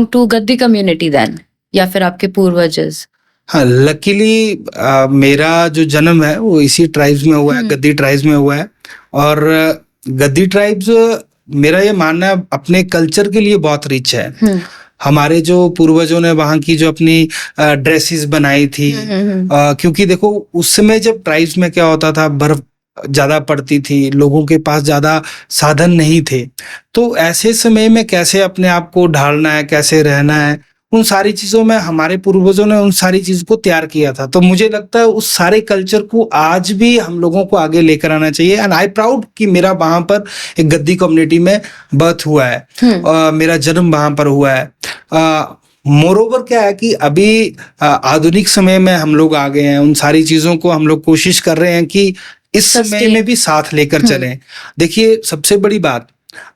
to Gaddi community then, या फिर आपके पूर्वजस? हाँ, लकीली मेरा जो जन्म है वो इसी ट्राइब्स में हुआ है, गद्दी ट्राइब्स में हुआ है। और गद्दी ट्राइब्स मेरा ये मानना है अपने कल्चर के लिए बहुत रिच है। हमारे जो पूर्वजों ने वहाँ की जो अपनी ड्रेसेस बनाई थी, क्योंकि देखो उस समय जब ट्राइब्स में क्या होता था, बर्फ ज्यादा पड़ती थी, लोगों के पास ज्यादा साधन नहीं थे, तो ऐसे समय में कैसे अपने आप को ढालना है, कैसे रहना है, उन सारी चीजों में हमारे पूर्वजों ने उन सारी चीजों को तैयार किया था। तो मुझे लगता है उस सारे कल्चर को आज भी हम लोगों को आगे लेकर आना चाहिए। एंड आई प्राउड कि मेरा वहां पर एक गद्दी कम्युनिटी में बर्थ हुआ है, मेरा जन्म वहां पर हुआ है। मोरोवर क्या है कि अभी आधुनिक समय में हम लोग आ गए हैं, उन सारी चीजों को हम लोग कोशिश कर रहे हैं कि इस समय में भी साथ लेकर चलें। देखिए सबसे बड़ी बात,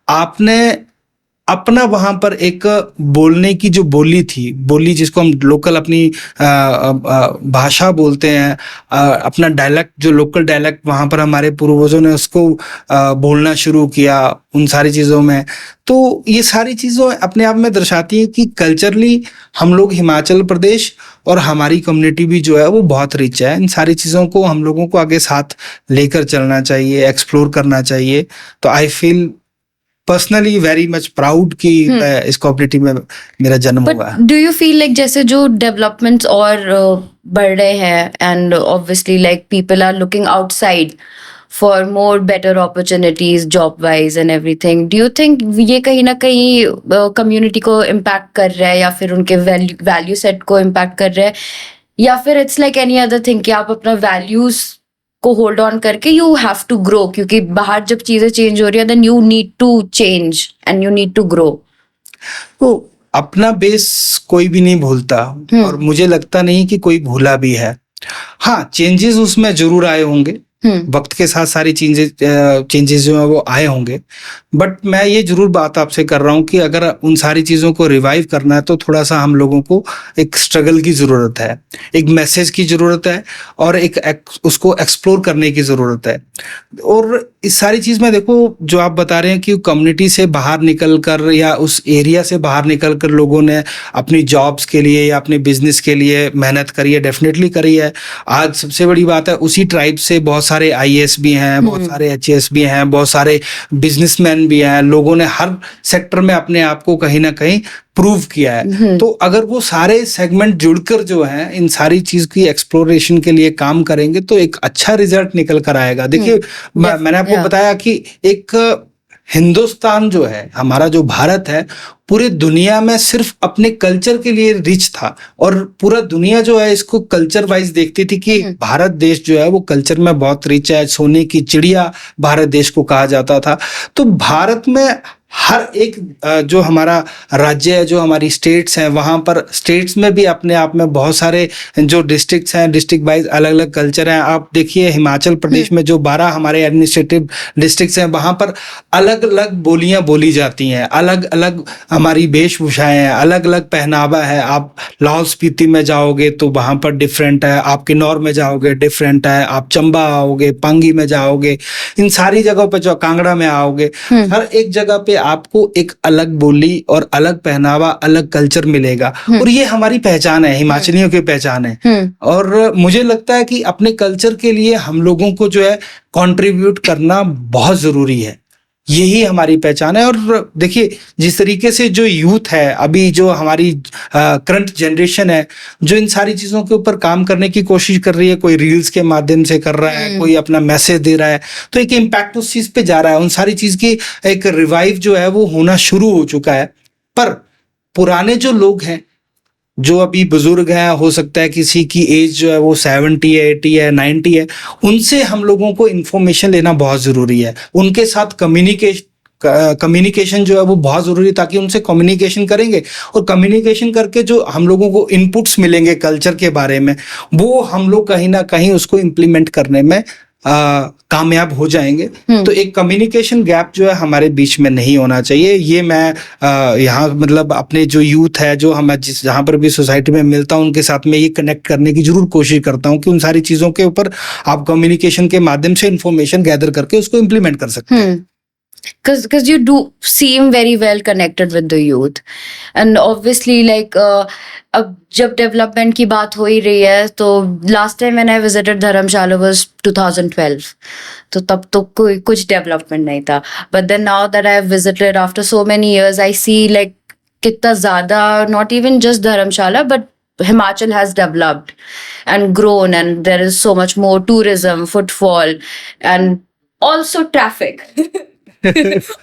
आपने अपना वहां पर एक बोलने की जो बोली थी, बोली जिसको हम लोकल अपनी भाषा बोलते हैं, अपना डायलेक्ट, जो लोकल डायलेक्ट वहां पर हमारे पूर्वजों ने उसको बोलना शुरू किया उन सारी चीजों में। तो ये सारी चीजें अपने आप में दर्शाती है कि कल्चरली हम लोग, हिमाचल प्रदेश और हमारी कम्युनिटी भी जो है वो बहुत रिच है। इन सारी चीजों को हम लोगों को आगे साथ लेकर चलना चाहिए, एक्सप्लोर करना चाहिए। तो I feel personally very much proud कि इस कम्युनिटी में मेरा जन्म हुआ है। डू यू फील लाइक जैसे जो डेवलपमेंट्स और बढ़ रहे हैं, and obviously like people are looking outside for more better opportunities job wise and everything, do you think ये कहीं ना कहीं कम्युनिटी को इम्पैक्ट कर रहा है, या फिर उनके वैल्यू सेट को इम्पैक्ट कर रहा है, या फिर it's like any other thing कि आप अपना वैल्यूज को होल्ड ऑन करके यू हैव टू ग्रो, क्योंकि बाहर जब चीजें चेंज हो रही है then you need to change and you need to grow. तो अपना बेस कोई भी नहीं भूलता, और मुझे लगता नहीं कि कोई भूला भी है। हाँ, चेंजेस उसमें जरूर आए होंगे, वक्त के साथ सारी चेंजेस जो है वो आए होंगे, बट मैं ये जरूर बात आपसे कर रहा हूँ कि अगर उन सारी चीजों को रिवाइव करना है तो थोड़ा सा हम लोगों को एक स्ट्रगल की जरूरत है, एक मैसेज की जरूरत है, और एक उसको एक्सप्लोर करने की जरूरत है। और इस सारी चीज में देखो, जो आप बता रहे हैं कि कम्युनिटी से बाहर निकल कर या उस एरिया से बाहर निकल कर लोगों ने अपनी जॉब्स के लिए या अपने बिजनेस के लिए मेहनत करी है, डेफिनेटली करी है। आज सबसे बड़ी बात है, उसी ट्राइब से बहुत सारे आईएएस भी हैं, बहुत सारे एचएएस भी हैं, बहुत सारे बिजनेसमैन भी हैं। लोगों ने हर सेक्टर में अपने आप को कहीं ना कहीं प्रूव किया है। तो अगर वो सारे सेगमेंट जुड़कर जो है इन सारी चीज की एक्सप्लोरेशन के लिए काम करेंगे तो एक अच्छा रिजल्ट निकल कर आएगा। देखिए मैंने आपको बताया कि एक हिंदुस्तान जो है, हमारा जो भारत है, पूरे दुनिया में सिर्फ अपने कल्चर के लिए रिच था, और पूरा दुनिया जो है इसको कल्चर वाइज देखती थी कि भारत देश जो है वो कल्चर में बहुत रिच है, सोने की चिड़िया भारत देश को कहा जाता था। तो भारत में हर एक जो हमारा राज्य है, जो हमारी स्टेट्स हैं, वहाँ पर स्टेट्स में भी अपने आप में बहुत सारे जो डिस्ट्रिक्ट्स हैं, डिस्ट्रिक्ट वाइज अलग अलग कल्चर हैं। आप देखिए हिमाचल प्रदेश में जो 12 हमारे एडमिनिस्ट्रेटिव डिस्ट्रिक्ट्स हैं, वहाँ पर अलग अलग बोलियां बोली जाती हैं, अलग अलग हमारी वेशभूषाएं हैं, अलग अलग पहनावा है। आप लाहौल स्पीति में जाओगे तो वहाँ पर डिफरेंट है, आप किन्नौर में जाओगे डिफरेंट है, आप चंबा आओगे, पांगी में जाओगे, इन सारी जगहों पर, जो कांगड़ा में आओगे, हर एक जगह पे आपको एक अलग बोली और अलग पहनावा, अलग कल्चर मिलेगा। और ये हमारी पहचान है, हिमाचलियों की पहचान है। और मुझे लगता है कि अपने कल्चर के लिए हम लोगों को जो है कंट्रीब्यूट करना बहुत जरूरी है, यही हमारी पहचान है। और देखिए जिस तरीके से जो यूथ है अभी, जो हमारी करंट जनरेशन है, जो इन सारी चीजों के ऊपर काम करने की कोशिश कर रही है, कोई रील्स के माध्यम से कर रहा है, कोई अपना मैसेज दे रहा है, तो एक इम्पैक्ट उस चीज पे जा रहा है। उन सारी चीज की एक रिवाइव जो है वो होना शुरू हो चुका है। पर पुराने जो लोग हैं, जो अभी बुजुर्ग हैं, हो सकता है किसी की एज जो है वो 70 है, 80 है, 90 है, उनसे हम लोगों को इन्फॉर्मेशन लेना बहुत जरूरी है। उनके साथ कम्युनिकेशन जो है वो बहुत जरूरी है, ताकि उनसे कम्युनिकेशन करेंगे और कम्युनिकेशन करके जो हम लोगों को इनपुट्स मिलेंगे कल्चर के बारे में, वो हम लोग कहीं ना कहीं उसको इम्प्लीमेंट करने में कामयाब हो जाएंगे। तो एक कम्युनिकेशन गैप जो है हमारे बीच में नहीं होना चाहिए। ये मैं यहाँ मतलब अपने जो यूथ है, जो हम जहाँ पर भी सोसाइटी में मिलता हूँ, उनके साथ में ये कनेक्ट करने की जरूर कोशिश करता हूँ कि उन सारी चीजों के ऊपर आप कम्युनिकेशन के माध्यम से इंफॉर्मेशन गैदर करके उसको इम्प्लीमेंट कर सकते हैं। Because you do seem very well connected with the youth, and obviously like अब जब डेवलपमेंट की बात हो ही रही है तो last time when I visited Dharamshala was 2012, तो तब तो कोई कुछ डेवलपमेंट नहीं था, but then now that I have visited after so many years I see like कितना ज्यादा, not even just Dharamshala but Himachal has developed and grown, and there is so much more tourism, footfall, and also traffic.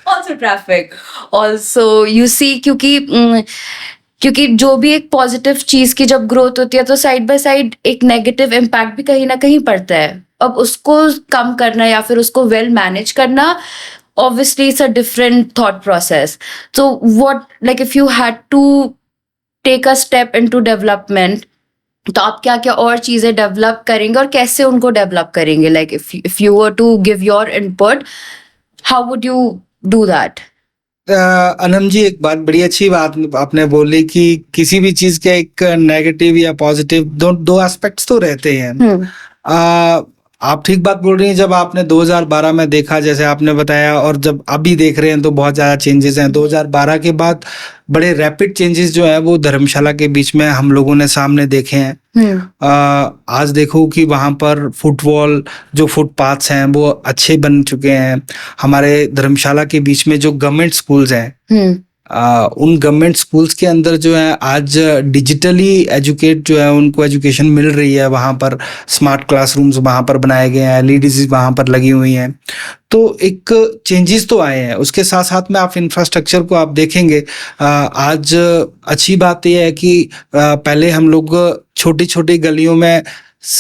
Also traffic. Also you see, क्योंकि जो भी एक positive चीज की जब growth होती है तो साइड बाय साइड एक नेगेटिव इम्पैक्ट भी कहीं ना कहीं पड़ता है. अब उसको कम करना या फिर उसको वेल मैनेज करना, obviously it's a different thought process. So what, like if you had to take a step into development, तो आप क्या क्या और चीजें डेवलप करेंगे और कैसे उनको डेवलप करेंगे? Like if you were to give your input, how would you do that? Anam ji, एक बात, बड़ी अच्छी बात आपने बोली कि किसी भी चीज के एक नेगेटिव या पॉजिटिव दो एस्पेक्ट्स तो रहते हैं. आप ठीक बात बोल रही हैं. जब आपने 2012 में देखा, जैसे आपने बताया, और जब अभी देख रहे हैं तो बहुत ज्यादा चेंजेस हैं. 2012 के बाद बड़े रैपिड चेंजेस जो है वो धर्मशाला के बीच में हम लोगों ने सामने देखे हैं. आज देखो कि वहां पर फुटवॉल, जो फुटपाथ्स हैं वो अच्छे बन चुके हैं. हमारे धर्मशाला के बीच में जो गवर्नमेंट स्कूल्स हैं, उन गवर्नमेंट स्कूल्स के अंदर जो है आज डिजिटली एजुकेट जो है उनको एजुकेशन मिल रही है. वहाँ पर स्मार्ट क्लासरूम्स वहाँ पर बनाए गए हैं, एलईडीज वहाँ पर लगी हुई हैं. तो एक चेंजेस तो आए हैं. उसके साथ साथ में आप इंफ्रास्ट्रक्चर को आप देखेंगे. आज अच्छी बात यह है कि पहले हम लोग छोटी छोटी गलियों में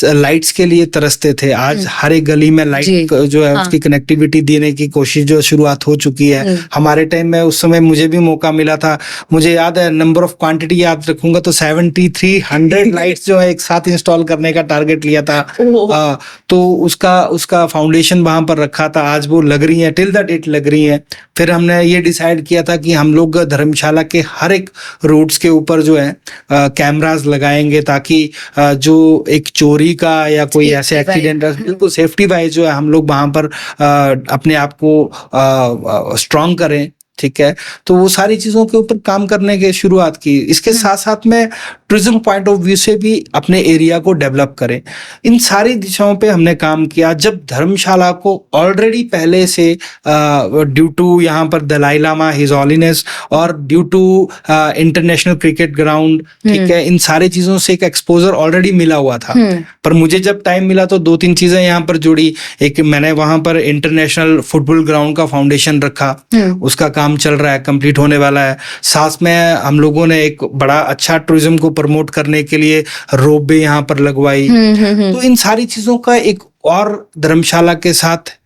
लाइट्स के लिए तरसते थे. आज हर एक गली में लाइट जो है उसकी कनेक्टिविटी देने की कोशिश जो शुरुआत हो चुकी है. हमारे टाइम में उस समय मुझे भी मौका मिला था. मुझे याद है, नंबर ऑफ क्वांटिटी याद रखूंगा तो 7300 लाइट्स जो है एक साथ इंस्टॉल करने का टारगेट लिया था. तो उसका फाउंडेशन वहां पर रखा था. आज वो लग रही है, टिल द डेट लग रही है. फिर हमने ये डिसाइड किया था कि हम लोग धर्मशाला के हर एक रोड्स के ऊपर जो है कैमरास लगाएंगे, ताकि जो एक चोरी का या कोई ऐसे एक्सीडेंट, बिल्कुल सेफ्टी वाइज जो है हम लोग वहां पर अपने आप को स्ट्रॉन्ग करें. ठीक है, तो वो सारी चीजों के ऊपर काम करने की शुरुआत की. इसके साथ साथ में टूरिज्म पॉइंट ऑफ व्यू से भी अपने एरिया को डेवलप करें. इन सारी दिशाओं पे हमने काम किया. जब धर्मशाला को ऑलरेडी पहले से ड्यू टू यहाँ पर दलाई लामा, हिज हॉलीनेस, और due to international cricket ground, ठीक है, इन सारी चीजों से एक एक्सपोजर ऑलरेडी मिला हुआ था. पर मुझे जब टाइम मिला तो 2-3 चीजें यहाँ पर जुड़ी. एक, मैंने वहां पर इंटरनेशनल फुटबॉल ग्राउंड का फाउंडेशन रखा. उसका काम चल रहा है, कंप्लीट होने वाला है. साथ में हम लोगों ने एक बड़ा अच्छा टूरिज्म को प्रमोट करने के लिए रोपवे यहाँ पर लगवाई. तो इन सारी चीजों का एक और धर्मशाला के साथ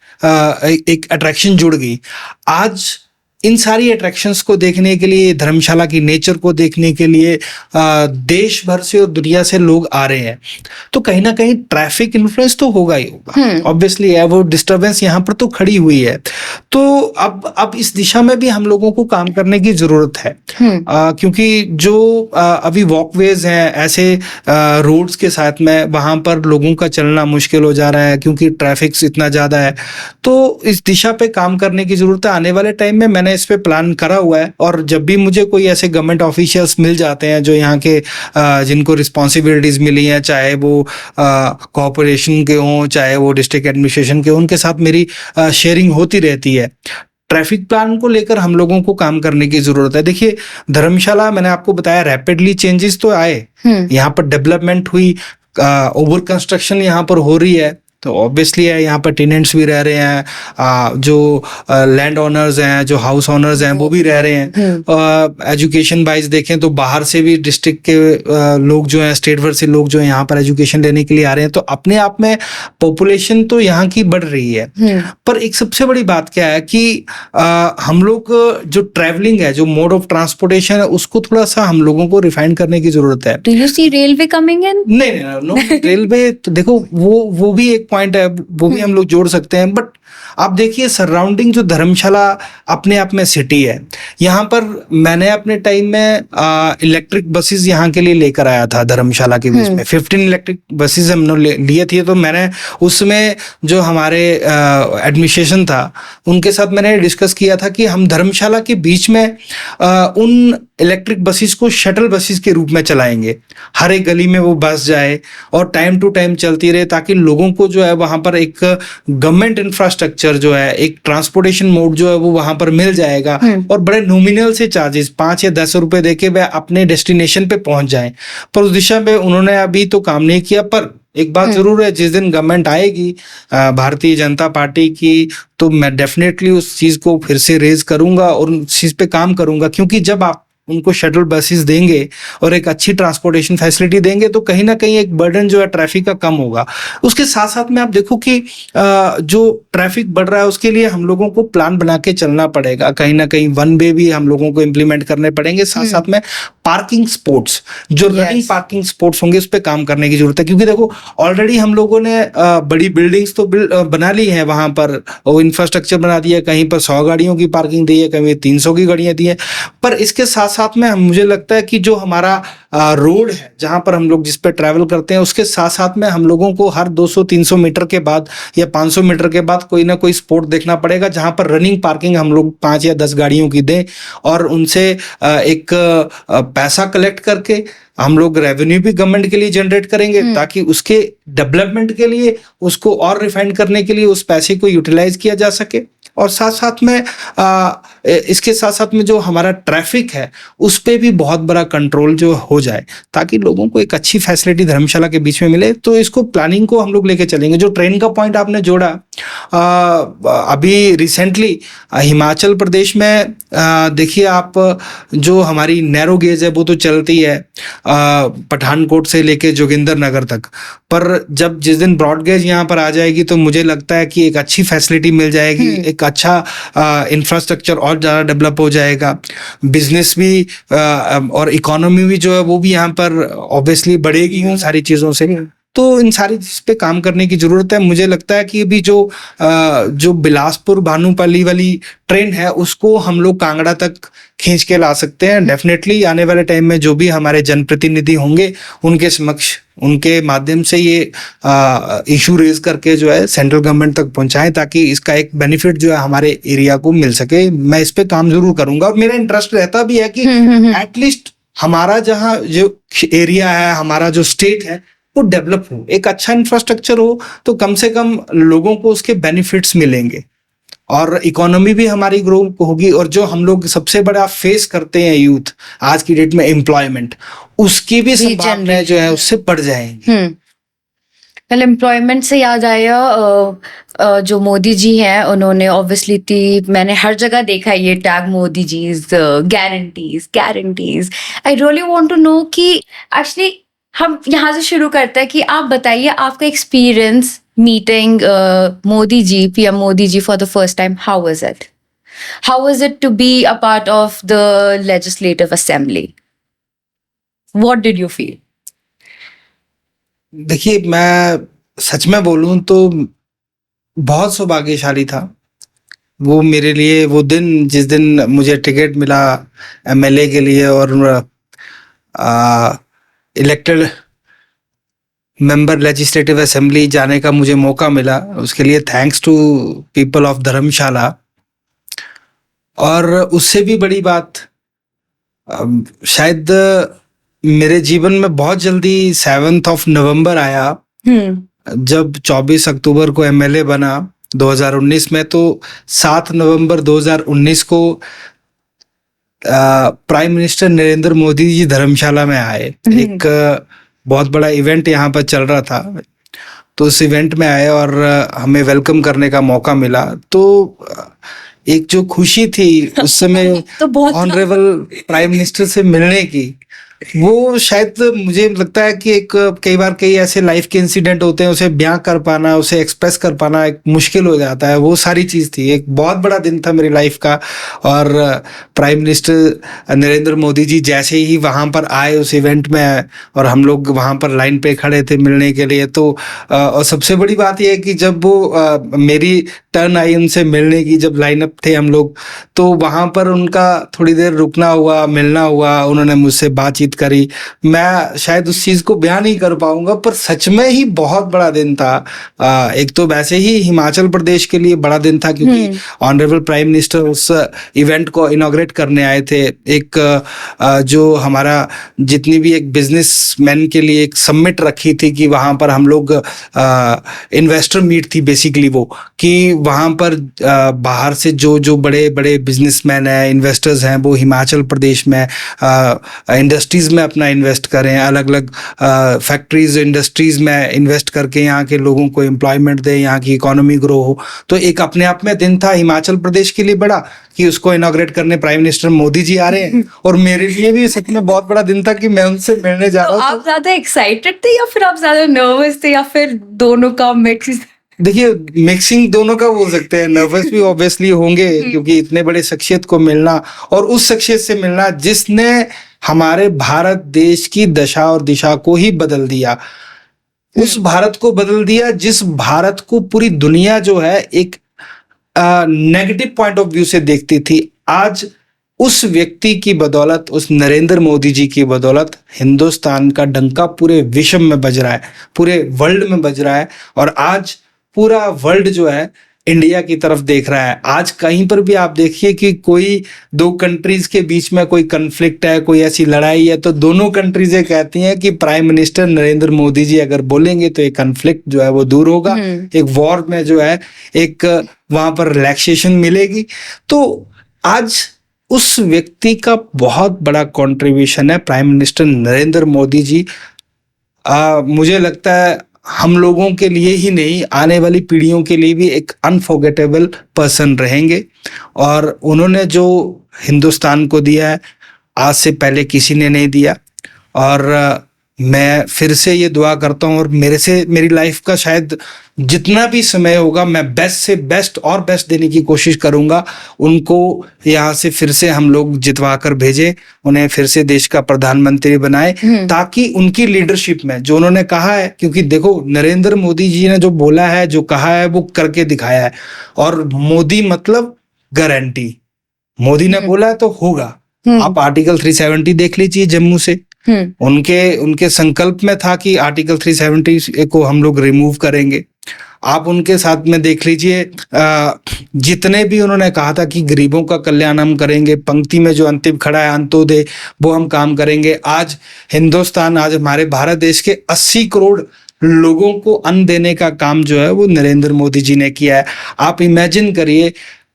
एक अट्रैक्शन जुड़ गई. आज इन सारी अट्रैक्शंस को देखने के लिए, धर्मशाला की नेचर को देखने के लिए देश भर से और दुनिया से लोग आ रहे हैं. तो कहीं ना कहीं ट्रैफिक इन्फ्लुएंस तो होगा ही होगा, ऑब्वियसली है. वो डिस्टरबेंस यहाँ पर तो खड़ी हुई है. तो अब इस दिशा में भी हम लोगों को काम करने की जरूरत है. क्योंकि जो अभी वॉकवेज हैं, ऐसे रोड्स के साथ में, वहां पर लोगों का चलना मुश्किल हो जा रहा है क्योंकि ट्रैफिक इतना ज्यादा है. तो इस दिशा पे काम करने की जरूरत है. आने वाले टाइम में मैंने इस पे प्लान करा हुआ है, और जब भी मुझे कोई ऐसे गवर्नमेंट ऑफिशियल्स मिल जाते हैं जो यहाँ के जिनको रिस्पॉन्सिबिलिटीज मिली हैं, चाहे वो कॉर्पोरेशन के हों, चाहे वो डिस्ट्रिक्ट एडमिनिस्ट्रेशन के हों, उनके साथ मेरी शेयरिंग होती रहती है. ट्रैफिक प्लान को लेकर हम लोगों को काम करने की जरूरत है. देखिए, धर्मशाला, मैंने आपको बताया, रैपिडली चेंजेस तो आए. यहाँ पर डेवलपमेंट हुई, ओवर कंस्ट्रक्शन यहाँ पर हो रही है. तो ऑब्वियसली है, यहाँ पर टेनेंट्स भी रह रहे हैं, जो लैंड ओनर्स हैं, जो हाउस ओनर्स हैं, वो भी रह रहे हैं. एजुकेशन वाइज देखें तो बाहर से भी डिस्ट्रिक्ट के लोग जो हैं, स्टेट भर से लोग जो हैं यहाँ पर एजुकेशन लेने के लिए आ रहे हैं. तो अपने आप में पॉपुलेशन तो यहाँ की बढ़ रही है. पर एक सबसे बड़ी बात क्या है कि हम लोग जो ट्रैवलिंग है, जो मोड ऑफ ट्रांसपोर्टेशन है, उसको थोड़ा सा हम लोगों को रिफाइन करने की जरूरत है. Do you see railway coming in? नहीं, रेलवे तो देखो, वो भी एक पॉइंट है वो भी हम लोग जोड़ सकते हैं। बट आप देखिए सराउंडिंग जो धर्मशाला अपने आप में सिटी है, यहाँ पर मैंने अपने टाइम में इलेक्ट्रिक बसेस यहाँ के लिए लेकर आया था धर्मशाला के बीच में। 15 इलेक्ट्रिक बसेस हमने लिए थे। तो मैंने उसमें जो हमारे एडमिनिस्ट्रेशन था उनके साथ मैंने डिस्कस किया था कि हम धर्मशाला के बीच में उन इलेक्ट्रिक बसेस को शटल बसेस के रूप में चलाएंगे। हर एक गली में वो बस जाए और टाइम टू टाइम चलती रहे, ताकि लोगों को जो है वहां पर एक गवर्नमेंट इंफ्रास्ट्रक्चर जो है, एक ट्रांसपोर्टेशन मोड जो है वो वहां पर मिल जाएगा और बड़े नॉमिनल से चार्जेस 5 या 10 रुपए देके वह अपने डेस्टिनेशन पे पहुंच जाएं। पर उस दिशा में उन्होंने अभी तो काम नहीं किया। पर एक बात जरूर है, जिस दिन गवर्नमेंट आएगी भारतीय जनता पार्टी की, तो मैं डेफिनेटली उस चीज को फिर से रेज करूंगा और उस चीज पे काम करूंगा। क्योंकि जब आप उनको शटल बसेस देंगे और एक अच्छी ट्रांसपोर्टेशन फैसिलिटी देंगे तो कहीं ना कहीं एक बर्डन जो है ट्रैफिक का कम होगा। उसके साथ साथ में आप देखो कि जो ट्रैफिक बढ़ रहा है उसके लिए हम लोगों को प्लान बना के चलना पड़ेगा। कहीं ना कहीं वन वे भी हम लोगों को इम्प्लीमेंट करने पड़ेंगे। साथ साथ में पार्किंग स्पॉट्स, जो रनिंग पार्किंग स्पॉट्स होंगे, उस पर काम करने की जरूरत है। क्योंकि देखो ऑलरेडी हम लोगों ने बड़ी बिल्डिंग्स तो बना ली है, वहां पर वो इंफ्रास्ट्रक्चर बना दिया, कहीं पर 100 गाड़ियों की पार्किंग दी है, कहीं 300 की गाड़ियां दी है। पर इसके साथ साथ में मुझे लगता है कि जो हमारा रोड है जहां पर हम लोग जिस पे ट्रैवल करते हैं, उसके साथ साथ में हम लोगों को हर 200-300 मीटर के बाद या 500 मीटर के बाद कोई ना कोई स्पॉट देखना पड़ेगा जहां पर रनिंग पार्किंग हम लोग 5 या 10 गाड़ियों की दें और उनसे एक पैसा कलेक्ट करके हम लोग रेवेन्यू भी गवर्नमेंट के लिए जनरेट करेंगे, ताकि उसके डेवलपमेंट के लिए, उसको और रिफाइन करने के लिए उस पैसे को यूटिलाइज किया जा सके। और साथ साथ में इसके साथ साथ में जो हमारा ट्रैफिक है उस पे भी बहुत बड़ा कंट्रोल जो हो जाए, ताकि लोगों को एक अच्छी फैसिलिटी धर्मशाला के बीच में मिले। तो इसको प्लानिंग को हम लोग लेके चलेंगे। जो ट्रेन का पॉइंट आपने जोड़ा, अभी रिसेंटली हिमाचल प्रदेश में देखिए आप, जो हमारी नैरो गेज है वो तो चलती है पठानकोट से लेके जोगिंदर नगर तक। पर जब जिस दिन ब्रॉड गेज यहाँ पर आ जाएगी तो मुझे लगता है कि एक अच्छी फैसिलिटी मिल जाएगी, एक अच्छा इंफ्रास्ट्रक्चर और ज़्यादा डेवलप हो जाएगा, बिजनेस भी और इकोनॉमी भी जो है वो भी यहाँ पर ऑब्वियसली बढ़ेगी उन सारी चीज़ों से। तो इन सारी चीज पे काम करने की जरूरत है। मुझे लगता है कि अभी जो बिलासपुर भानुपल्ली वाली ट्रेन है उसको हम लोग कांगड़ा तक खींच के ला सकते हैं। डेफिनेटली आने वाले टाइम में जो भी हमारे जनप्रतिनिधि होंगे उनके समक्ष, उनके माध्यम से ये इशू रेज करके जो है सेंट्रल गवर्नमेंट तक पहुंचाएं, ताकि इसका एक बेनिफिट जो है हमारे एरिया को मिल सके। मैं इस पे काम जरूर करूंगा और मेरा इंटरेस्ट रहता भी है कि एटलीस्ट हमारा जहाँ जो एरिया है, हमारा जो स्टेट है वो डेवलप हो, एक अच्छा इंफ्रास्ट्रक्चर हो, तो कम से कम लोगों को उसके बेनिफिट्स मिलेंगे और इकोनॉमी भी हमारी ग्रो होगी। और जो हम लोग सबसे बड़ा फेस करते हैं यूथ आज की डेट में, एम्प्लॉयमेंट, उसकी भी संभावनाएं जो है उससे बढ़ जाएंगी। वेल, एम्प्लॉयमेंट से याद आया, जो मोदी जी हैं उन्होंने ऑब्वियसली मैंने हर जगह देखा है ये tag Modi ji guarantees. I really want to know कि एक्चुअली हम यहाँ से शुरू करते हैं कि आप बताइए आपका experience meeting Modi ji, PM Modi ji for the first time. How was it? How was it to be a part of the legislative assembly? What did you feel? देखिए, मैं सच में बोलूं तो बहुत सौभाग्यशाली था वो मेरे लिए, वो दिन जिस दिन मुझे टिकट मिला एमएलए के लिए और इलेक्टेड मेंबर लेजिस्लेटिव असेंबली जाने का मुझे मौका मिला। उसके लिए थैंक्स टू पीपल ऑफ धर्मशाला। और उससे भी बड़ी बात, शायद मेरे जीवन में बहुत जल्दी 7 नवंबर आया जब 24 अक्टूबर को एमएलए बना 2019 में। तो 7 नवंबर 2019 को प्राइम मिनिस्टर नरेंद्र मोदी जी धर्मशाला में आए। एक बहुत बड़ा इवेंट यहाँ पर चल रहा था, तो उस इवेंट में आए और हमें वेलकम करने का मौका मिला। तो एक जो खुशी थी उस समय तो ऑनरेबल प्राइम मिनिस्टर से मिलने की, वो शायद मुझे लगता है कि एक कई बार कई ऐसे लाइफ के इंसिडेंट होते हैं, उसे बयां कर पाना, उसे एक्सप्रेस कर पाना एक मुश्किल हो जाता है। वो सारी चीज थी, एक बहुत बड़ा दिन था मेरी लाइफ का। और प्राइम मिनिस्टर नरेंद्र मोदी जी जैसे ही वहां पर आए उस इवेंट में, और हम लोग वहां पर लाइन पे खड़े थे मिलने के लिए, तो और सबसे बड़ी बात यह है कि जब वो मेरी टर्न आई उनसे मिलने की, जब लाइनअप थे हम लोग, तो वहां पर उनका थोड़ी देर रुकना हुआ, मिलना हुआ, उन्होंने मुझसे बातचीत करी। मैं शायद उस चीज को बयान नहीं कर पाऊंगा, पर सच में ही बहुत बड़ा दिन था। एक तो वैसे ही हिमाचल प्रदेश के लिए बड़ा दिन था, क्योंकि ऑनरेबल प्राइम मिनिस्टर उस इवेंट को इनॉग्रेट करने आए थे। एक जो हमारा जितनी भी एक बिजनेसमैन के लिए एक समिट रखी थी, कि वहां पर हम लोग इन्वेस्टर मीट थी बेसिकली वो, कि वहां पर बाहर से जो जो बड़े बड़े बिजनेसमैन हैं, इन्वेस्टर्स हैं, वो हिमाचल प्रदेश में इंडस्ट्रीज में अपना इन्वेस्ट करें, अलग अलग फैक्ट्रीज इंडस्ट्रीज में इन्वेस्ट करके यहाँ के लोगों को एम्प्लॉयमेंट दें, यहाँ की इकोनॉमी ग्रो हो। तो एक अपने आप में दिन था हिमाचल प्रदेश के लिए बड़ा, कि उसको इनॉग्रेट करने प्राइम मिनिस्टर मोदी जी आ रहे हैं। और मेरे लिए भी सच में बहुत बड़ा दिन था कि मैं उनसे मिलने जा रहा हूँ। आप ज्यादा एक्साइटेड थे या फिर आप ज्यादा नर्वस थे, या फिर दोनों का मिक्स? देखिए, मिक्सिंग दोनों का बोल सकते हैं। नर्वस भी ऑब्वियसली होंगे, क्योंकि इतने बड़े शख्सियत को मिलना, और उस शख्सियत से मिलना जिसने हमारे भारत देश की दशा और दिशा को ही बदल दिया, उस भारत को बदल दिया जिस भारत को पूरी दुनिया जो है एक नेगेटिव पॉइंट ऑफ व्यू से देखती थी। आज उस व्यक्ति की बदौलत, उस नरेंद्र मोदी जी की बदौलत, हिंदुस्तान का डंका पूरे विश्व में बज रहा है, पूरे वर्ल्ड में बज रहा है। और आज पूरा वर्ल्ड जो है इंडिया की तरफ देख रहा है। आज कहीं पर भी आप देखिए कि कोई दो कंट्रीज के बीच में कोई कन्फ्लिक्ट है, कोई ऐसी लड़ाई है, तो दोनों कंट्रीज ये कहती हैं कि प्राइम मिनिस्टर नरेंद्र मोदी जी अगर बोलेंगे तो एक कन्फ्लिक्ट जो है वो दूर होगा, एक वॉर में जो है एक वहां पर रिलैक्सेशन मिलेगी। तो आज उस व्यक्ति का बहुत बड़ा कंट्रीब्यूशन है, प्राइम मिनिस्टर नरेंद्र मोदी जी। मुझे लगता है हम लोगों के लिए ही नहीं, आने वाली पीढ़ियों के लिए भी एक अनफॉरगेटेबल पर्सन रहेंगे। और उन्होंने जो हिंदुस्तान को दिया है, आज से पहले किसी ने नहीं दिया। और मैं फिर से ये दुआ करता हूँ, और मेरी लाइफ का शायद जितना भी समय होगा, मैं बेस्ट से बेस्ट और बेस्ट देने की कोशिश करूंगा। उनको यहाँ से फिर से हम लोग जितवा कर भेजें, उन्हें फिर से देश का प्रधानमंत्री बनाए, ताकि उनकी लीडरशिप में जो उन्होंने कहा है, क्योंकि देखो नरेंद्र मोदी जी ने जो बोला है, जो कहा है, वो करके दिखाया है। और मोदी मतलब गारंटी, मोदी ने बोला है तो होगा। आप आर्टिकल 370 देख लीजिए जम्मू से, उनके संकल्प में था कि आर्टिकल 370 को हम लोग रिमूव करेंगे। आप उनके साथ में देख लीजिए, जितने भी उन्होंने कहा था कि गरीबों का कल्याण हम करेंगे, पंक्ति में जो अंतिम खड़ा है अंत्योदय, वो हम काम करेंगे। आज हिंदुस्तान, आज हमारे भारत देश के 80 करोड़ लोगों को अन्न देने का काम जो है वो नरेंद्र मोदी जी ने किया है। आप इमेजिन करिए,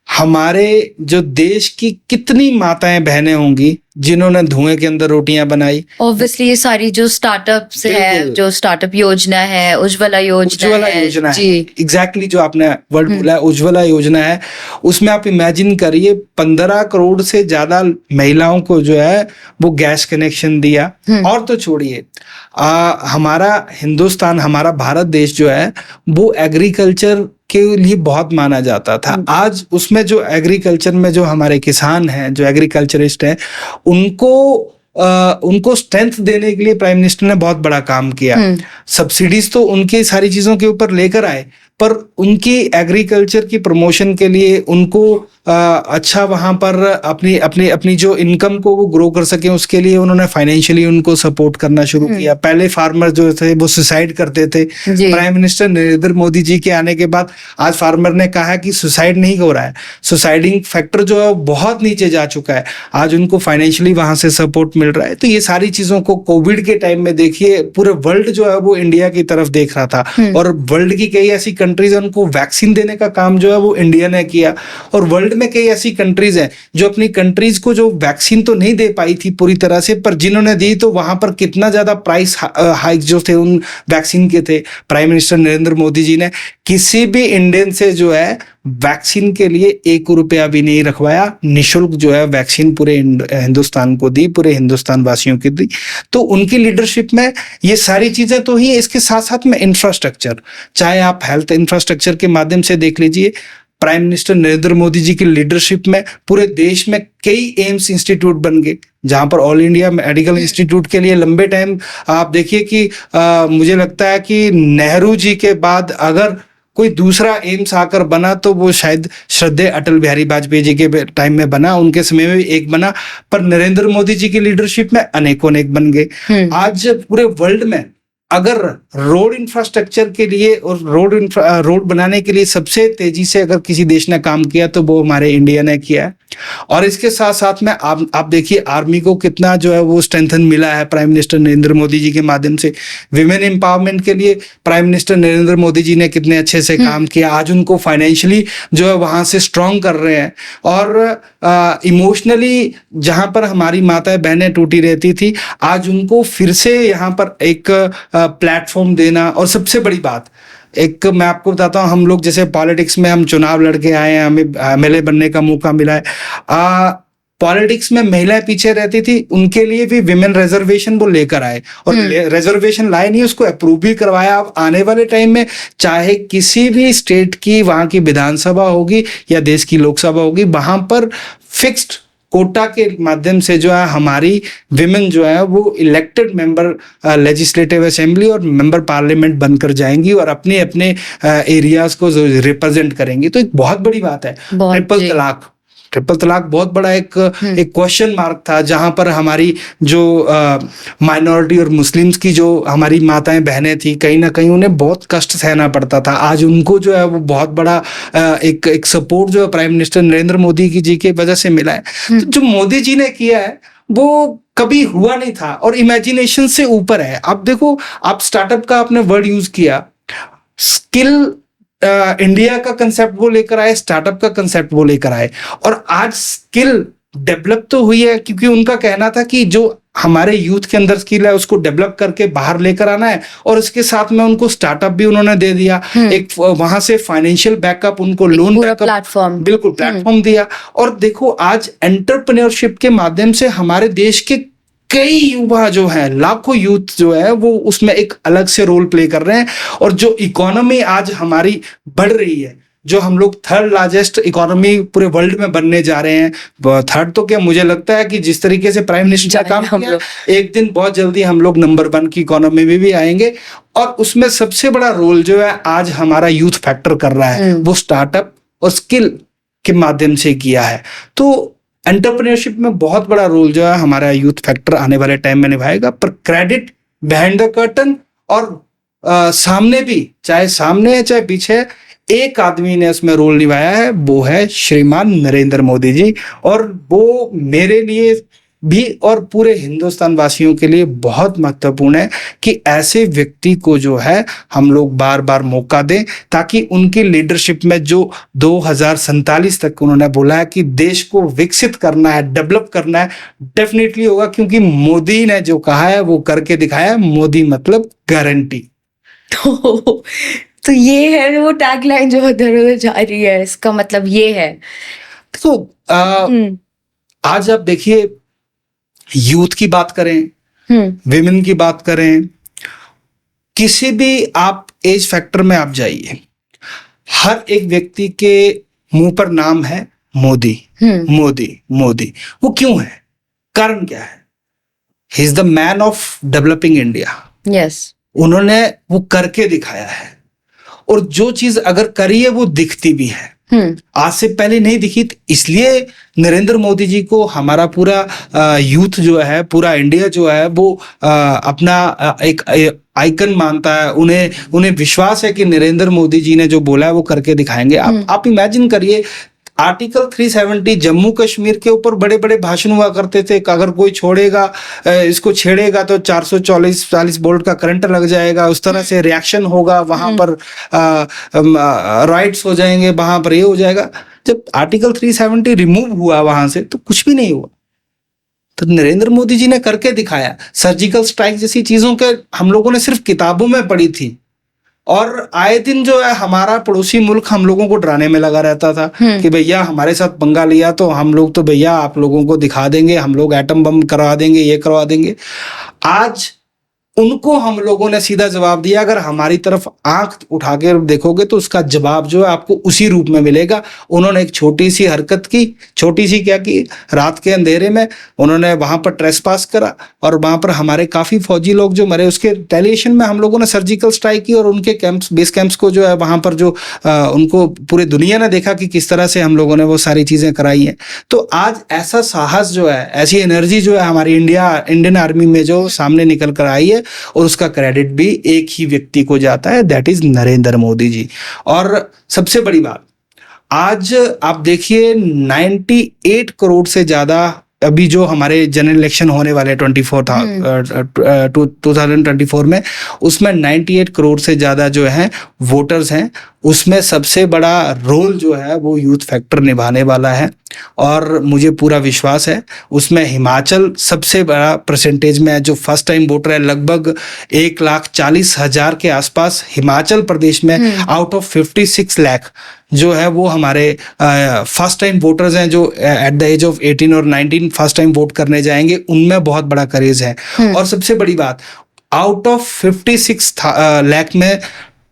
हमारे जो देश की कितनी माताएं बहनें होंगी जिन्होंने धुएं के अंदर रोटियां बनाई। ऑब्वियसली ये सारी जो स्टार्टअप्स है, जो स्टार्टअप योजना है, उज्ज्वला योजना है, एग्जैक्टली जो आपने वर्ड बोला है, उज्ज्वला योजना है, उसमें आप इमेजिन करिए 15 करोड़ से ज्यादा महिलाओं को जो है वो गैस कनेक्शन दिया। और तो छोड़िए, हमारा हिंदुस्तान, हमारा भारत देश जो है वो एग्रीकल्चर के लिए बहुत माना जाता था। आज उसमें जो एग्रीकल्चर में जो हमारे किसान हैं, जो एग्रीकल्चरिस्ट हैं, उनको स्ट्रेंथ देने के लिए प्राइम मिनिस्टर ने बहुत बड़ा काम किया। सब्सिडीज तो उनकी सारी चीजों के ऊपर लेकर आए, पर उनकी एग्रीकल्चर की प्रमोशन के लिए उनको अच्छा वहां पर अपनी जो इनकम को वो ग्रो कर सके, उसके लिए उन्होंने फाइनेंशियली उनको सपोर्ट करना शुरू किया। पहले फार्मर जो थे वो सुसाइड करते थे। प्राइम मिनिस्टर नरेंद्र मोदी जी के आने के बाद आज फार्मर ने कहा कि सुसाइड नहीं हो रहा है, सुसाइडिंग फैक्टर जो है वो बहुत नीचे जा चुका है। आज उनको फाइनेंशियली वहां से सपोर्ट मिल रहा है। तो ये सारी चीजों को कोविड के टाइम में देखिए, पूरे वर्ल्ड जो है वो इंडिया की तरफ देख रहा था, और वर्ल्ड की कई ऐसी कंट्रीज, उनको वैक्सीन देने का काम जो है वो इंडिया ने किया। और वर्ल्ड में कई ऐसी कंट्रीज हैं जो अपनी कंट्रीज को जो वैक्सीन तो नहीं दे पाई थी पूरी तरह से, पर जिन्होंने दी तो वहां पर कितना ज्यादा प्राइस हाइक जो थे उन वैक्सीन के थे। प्राइम मिनिस्टर नरेंद्र मोदी जी ने किसी भी इंडियन से जो है वैक्सीन के लिए 1 रुपया भी नहीं रखवाया, निशुल्क जो है वैक्सीन पूरे हिंदुस्तान को दी, पूरे हिंदुस्तान वासियों की दी। तो उनकी लीडरशिप में ये सारी चीजें तो ही, इसके साथ साथ में इंफ्रास्ट्रक्चर, चाहे आप हेल्थ इंफ्रास्ट्रक्चर के माध्यम से देख लीजिए, प्राइम मिनिस्टर नरेंद्र मोदी जी की लीडरशिप में पूरे देश में कई एम्स इंस्टीट्यूट बन गए, जहां पर ऑल इंडिया मेडिकल इंस्टीट्यूट के लिए लंबे टाइम आप देखिए कि मुझे लगता है कि नेहरू जी के बाद अगर कोई दूसरा एम्स आकर बना तो वो शायद श्रद्धेय अटल बिहारी वाजपेयी जी के टाइम में बना, उनके समय में भी एक बना, पर नरेंद्र मोदी जी की लीडरशिप में अनेकों अनेक बन गए। आज पूरे वर्ल्ड में अगर रोड इंफ्रास्ट्रक्चर के लिए और रोड बनाने के लिए सबसे तेजी से अगर किसी देश ने काम किया तो वो हमारे इंडिया ने किया है। और इसके साथ साथ में आप देखिए आर्मी को कितना जो है वो स्ट्रेंथन मिला है प्राइम मिनिस्टर नरेंद्र मोदी जी के माध्यम से। विमेन एम्पावरमेंट के लिए प्राइम मिनिस्टर नरेंद्र मोदी जी ने कितने अच्छे से काम किया, आज उनको फाइनेंशियली जो है वहां से स्ट्रांग कर रहे हैं। और इमोशनली जहां पर हमारी माताएं बहनें टूटी रहती थी, आज उनको फिर से यहाँ पर एक प्लेटफॉर्म देना। और सबसे बड़ी बात, एक मैं आपको बताता हूँ, हम लोग जैसे पॉलिटिक्स में हम चुनाव लड़के आए हैं, हमें एमएलए बनने का मौका मिला है। पॉलिटिक्स में महिलाएं पीछे रहती थी, उनके लिए भी विमेन रिजर्वेशन वो लेकर आए, और रिजर्वेशन लाए नहीं, उसको अप्रूव भी करवाया। अब आने वाले टाइम में चाहे किसी भी स्टेट की वहां की विधानसभा होगी या देश की लोकसभा होगी, वहां पर फिक्स्ड कोटा के माध्यम से जो है हमारी विमेन जो है वो इलेक्टेड मेंबर लेजिस्लेटिव असेंबली और मेंबर पार्लियामेंट बनकर जाएंगी और अपने अपने एरियाज को रिप्रेजेंट करेंगी। तो एक बहुत बड़ी बात है। ट्रिपल तलाक बहुत बड़ा एक क्वेश्चन मार्क था, जहां पर हमारी जो माइनॉरिटी और मुस्लिम्स की जो हमारी माताएं बहनें थी, कहीं ना कहीं उन्हें बहुत कष्ट सहना पड़ता था। आज उनको जो है वो बहुत बड़ा एक सपोर्ट जो है प्राइम मिनिस्टर नरेंद्र मोदी जी की वजह से मिला है। तो जो मोदी जी ने किया है वो कभी हुआ नहीं था और इमेजिनेशन से ऊपर है। अब देखो, आप स्टार्टअप का आपने वर्ड यूज किया, स्किल इंडिया का कंसेप्ट वो लेकर आए, स्टार्टअप का कंसेप्ट वो लेकर आए, और आज स्किल डेवलप तो हुई है, क्योंकि उनका कहना था कि जो हमारे यूथ के अंदर स्किल है उसको डेवलप करके बाहर लेकर आना है, और इसके साथ में उनको स्टार्टअप भी उन्होंने दे दिया, एक वहां से फाइनेंशियल बैकअप, उनको लोन प्लेटफॉर्म, बिल्कुल प्लेटफॉर्म दिया। और देखो आज एंटरप्रेन्योरशिप के माध्यम से हमारे देश के कई युवा जो है, लाखों यूथ जो है वो उसमें एक अलग से रोल प्ले कर रहे हैं। और जो इकोनॉमी आज हमारी बढ़ रही है, जो हम लोग थर्ड लार्जेस्ट इकोनॉमी पूरे वर्ल्ड में बनने जा रहे हैं, थर्ड तो क्या, मुझे लगता है कि जिस तरीके से प्राइम मिनिस्टर का काम किया, एक दिन बहुत जल्दी हम लोग नंबर 1 की इकोनॉमी में भी आएंगे। और उसमें सबसे बड़ा रोल जो है आज हमारा यूथ फैक्टर कर रहा है, वो स्टार्टअप और स्किल के माध्यम से किया है। तो एंटरप्रेन्योरशिप में बहुत बड़ा रोल जो है हमारा यूथ फैक्टर आने वाले टाइम में निभाएगा। पर क्रेडिट बिहाइंड द कर्टन और सामने भी, चाहे सामने है चाहे पीछे, एक आदमी ने इसमें रोल निभाया है, वो है श्रीमान नरेंद्र मोदी जी। और वो मेरे लिए भी और पूरे हिंदुस्तान वासियों के लिए बहुत महत्वपूर्ण है कि ऐसे व्यक्ति को जो है हम लोग बार बार मौका दें, ताकि उनकी लीडरशिप में जो 2047 तक उन्होंने बोला है कि देश को विकसित करना है, डेवलप करना है, डेफिनेटली होगा। क्योंकि मोदी ने जो कहा है वो करके दिखाया है। मोदी मतलब गारंटी। तो ये है वो टैगलाइन जो उधर उधर जा रही है, इसका मतलब ये है। तो आज आप देखिए, यूथ की बात करें, विमेन की बात करें, किसी भी आप एज फैक्टर में आप जाइए, हर एक व्यक्ति के मुंह पर नाम है मोदी, मोदी, मोदी। वो क्यों है? कारण क्या है? He is the man of developing India. Yes, उन्होंने वो करके दिखाया है, और जो चीज अगर करी है वो दिखती भी है। आज से पहले नहीं दिखी, इसलिए नरेंद्र मोदी जी को हमारा पूरा यूथ जो है, पूरा इंडिया जो है वो अपना एक आइकन मानता है। उन्हें विश्वास है कि नरेंद्र मोदी जी ने जो बोला है वो करके दिखाएंगे। आप इमेजिन करिए, आर्टिकल 370 जम्मू कश्मीर के ऊपर बड़े बड़े भाषण हुआ करते थे, अगर कोई छोड़ेगा, इसको छेड़ेगा तो 440 वोल्ट का करंट लग जाएगा, उस तरह से रिएक्शन होगा, वहां पर राइट्स हो जाएंगे, वहां पर ये हो जाएगा। जब आर्टिकल 370 रिमूव हुआ वहां से तो कुछ भी नहीं हुआ। तो नरेंद्र मोदी जी ने करके दिखाया। सर्जिकल स्ट्राइक जैसी चीजों के हम लोगों ने सिर्फ किताबों में पढ़ी थी, और आए दिन जो है हमारा पड़ोसी मुल्क हम लोगों को डराने में लगा रहता था कि भैया हमारे साथ पंगा लिया तो हम लोग तो भैया आप लोगों को दिखा देंगे, हम लोग एटम बम करवा देंगे, ये करवा देंगे। आज उनको हम लोगों ने सीधा जवाब दिया, अगर हमारी तरफ आंख उठा के देखोगे तो उसका जवाब जो है आपको उसी रूप में मिलेगा। उन्होंने एक छोटी सी हरकत की, छोटी सी क्या की, रात के अंधेरे में उन्होंने वहां पर ट्रेसपास करा और वहां पर हमारे काफी फौजी लोग जो मरे, उसके रिटेलिएशन में हम लोगों ने सर्जिकल स्ट्राइक की और उनके कैंप्स, बेस कैंप्स को जो है वहां पर जो उनको पूरे दुनिया ने देखा कि किस तरह से हम लोगों ने वो सारी चीजें कराई हैं। तो आज ऐसा साहस जो है, ऐसी एनर्जी जो है हमारी इंडियन आर्मी में जो सामने निकल कर आई है, और उसका क्रेडिट भी एक ही व्यक्ति को जाता है, दैट इज नरेंद्र मोदी जी। और सबसे बड़ी बात, आज आप देखिए 98 करोड़ से ज्यादा अभी जो हमारे जनरल इलेक्शन होने वाले 2024 में, उसमें 98 करोड़ से ज्यादा जो है वोटर्स हैं। उसमें सबसे बड़ा रोल जो है वो यूथ फैक्टर निभाने वाला है, और मुझे पूरा विश्वास है उसमें हिमाचल सबसे बड़ा परसेंटेज में है। जो फर्स्ट टाइम वोटर है लगभग 1,40,000 के आसपास हिमाचल प्रदेश में आउट ऑफ 56 लाख जो है वो हमारे फर्स्ट टाइम वोटर्स हैं, जो एट द एज ऑफ 18 और 19 फर्स्ट टाइम वोट करने जाएंगे, उनमें बहुत बड़ा क्रेज है। और सबसे बड़ी बात, आउट ऑफ 56 लाख में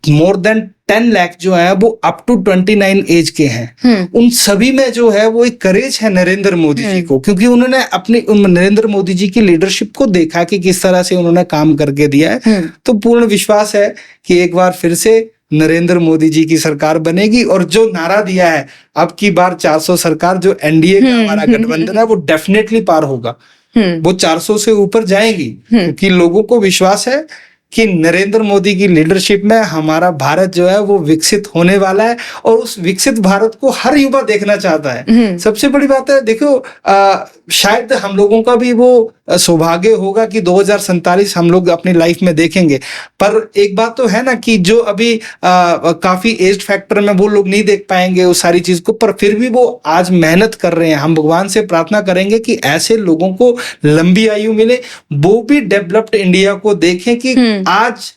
मोर देन 10 लाख जो है वो अप टू 29 एज के हैं। उन सभी में जो है वो एक करेज है नरेंद्र मोदी जी को, क्योंकि उन्होंने अपनी नरेंद्र मोदी जी की लीडरशिप को देखा कि किस तरह से उन्होंने काम करके दिया है। तो पूर्ण विश्वास है कि एक बार फिर से नरेंद्र मोदी जी की सरकार बनेगी, और जो नारा दिया है अब की बार 400 सरकार, जो एनडीए का हमारा गठबंधन है, वो डेफिनेटली पार होगा, वो 400 से ऊपर जाएगी, क्योंकि लोगों को विश्वास है कि नरेंद्र मोदी की लीडरशिप में हमारा भारत जो है वो विकसित होने वाला है, और उस विकसित भारत को हर युवा देखना चाहता है। सबसे बड़ी बात है, देखो शायद हम लोगों का भी वो सौभाग्य होगा कि 2047 हम लोग अपनी लाइफ में देखेंगे, पर एक बात तो है ना कि जो अभी काफी एज्ड फैक्टर में वो लोग नहीं देख पाएंगे उस सारी चीज को, पर फिर भी वो आज मेहनत कर रहे हैं। हम भगवान से प्रार्थना करेंगे कि ऐसे लोगों को लंबी आयु मिले, वो भी डेवलप्ड इंडिया को देखें कि आज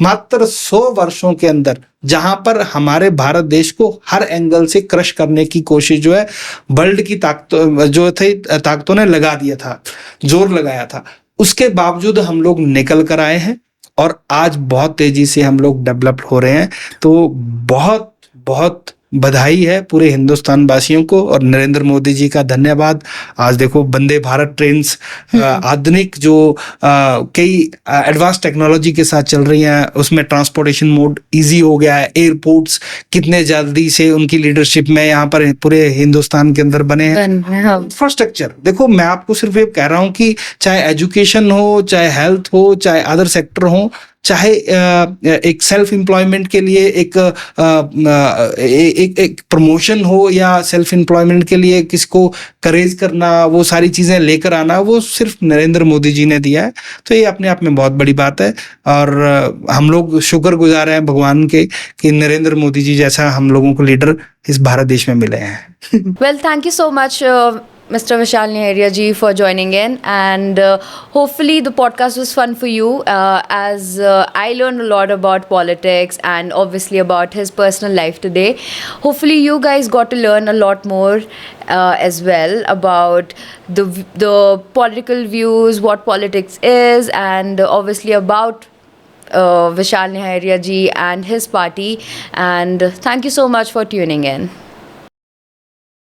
मात्र 100 वर्षों के अंदर जहां पर हमारे भारत देश को हर एंगल से क्रश करने की कोशिश जो है वर्ल्ड की ताकतों ने लगा दिया था, जोर लगाया था, उसके बावजूद हम लोग निकल कर आए हैं और आज बहुत तेजी से हम लोग डेवलप्ड हो रहे हैं। तो बहुत बहुत बधाई है पूरे हिंदुस्तान वासियों को, और नरेंद्र मोदी जी का धन्यवाद। आज देखो वंदे भारत ट्रेन्स आधुनिक जो कई एडवांस टेक्नोलॉजी के साथ चल रही हैं, उसमें ट्रांसपोर्टेशन मोड इजी हो गया है। एयरपोर्ट्स कितने जल्दी से उनकी लीडरशिप में यहाँ पर पूरे हिंदुस्तान के अंदर बने हैं। इंफ्रास्ट्रक्चर देखो, मैं आपको सिर्फ ये कह रहा हूँ कि चाहे एजुकेशन हो, चाहे हेल्थ हो, चाहे अदर सेक्टर हो, चाहे एक सेल्फ एम्प्लॉयमेंट के लिए एक प्रमोशन हो, या सेल्फ एम्प्लॉयमेंट के लिए किसको करेज करना, वो सारी चीजें लेकर आना, वो सिर्फ नरेंद्र मोदी जी ने दिया है। तो ये अपने आप में बहुत बड़ी बात है, और हम लोग शुक्रगुजार हैं भगवान के कि नरेंद्र मोदी जी जैसा हम लोगों को लीडर इस भारत देश में मिले हैं। Well, thank you so much, Mr. Vishal Niharia ji, for joining in, and hopefully the podcast was fun for you, as I learned a lot about politics and obviously about his personal life today. Hopefully you guys got to learn a lot more as well about the political views, what politics is, and obviously about Vishal Niharia ji and his party. And thank you so much for tuning in.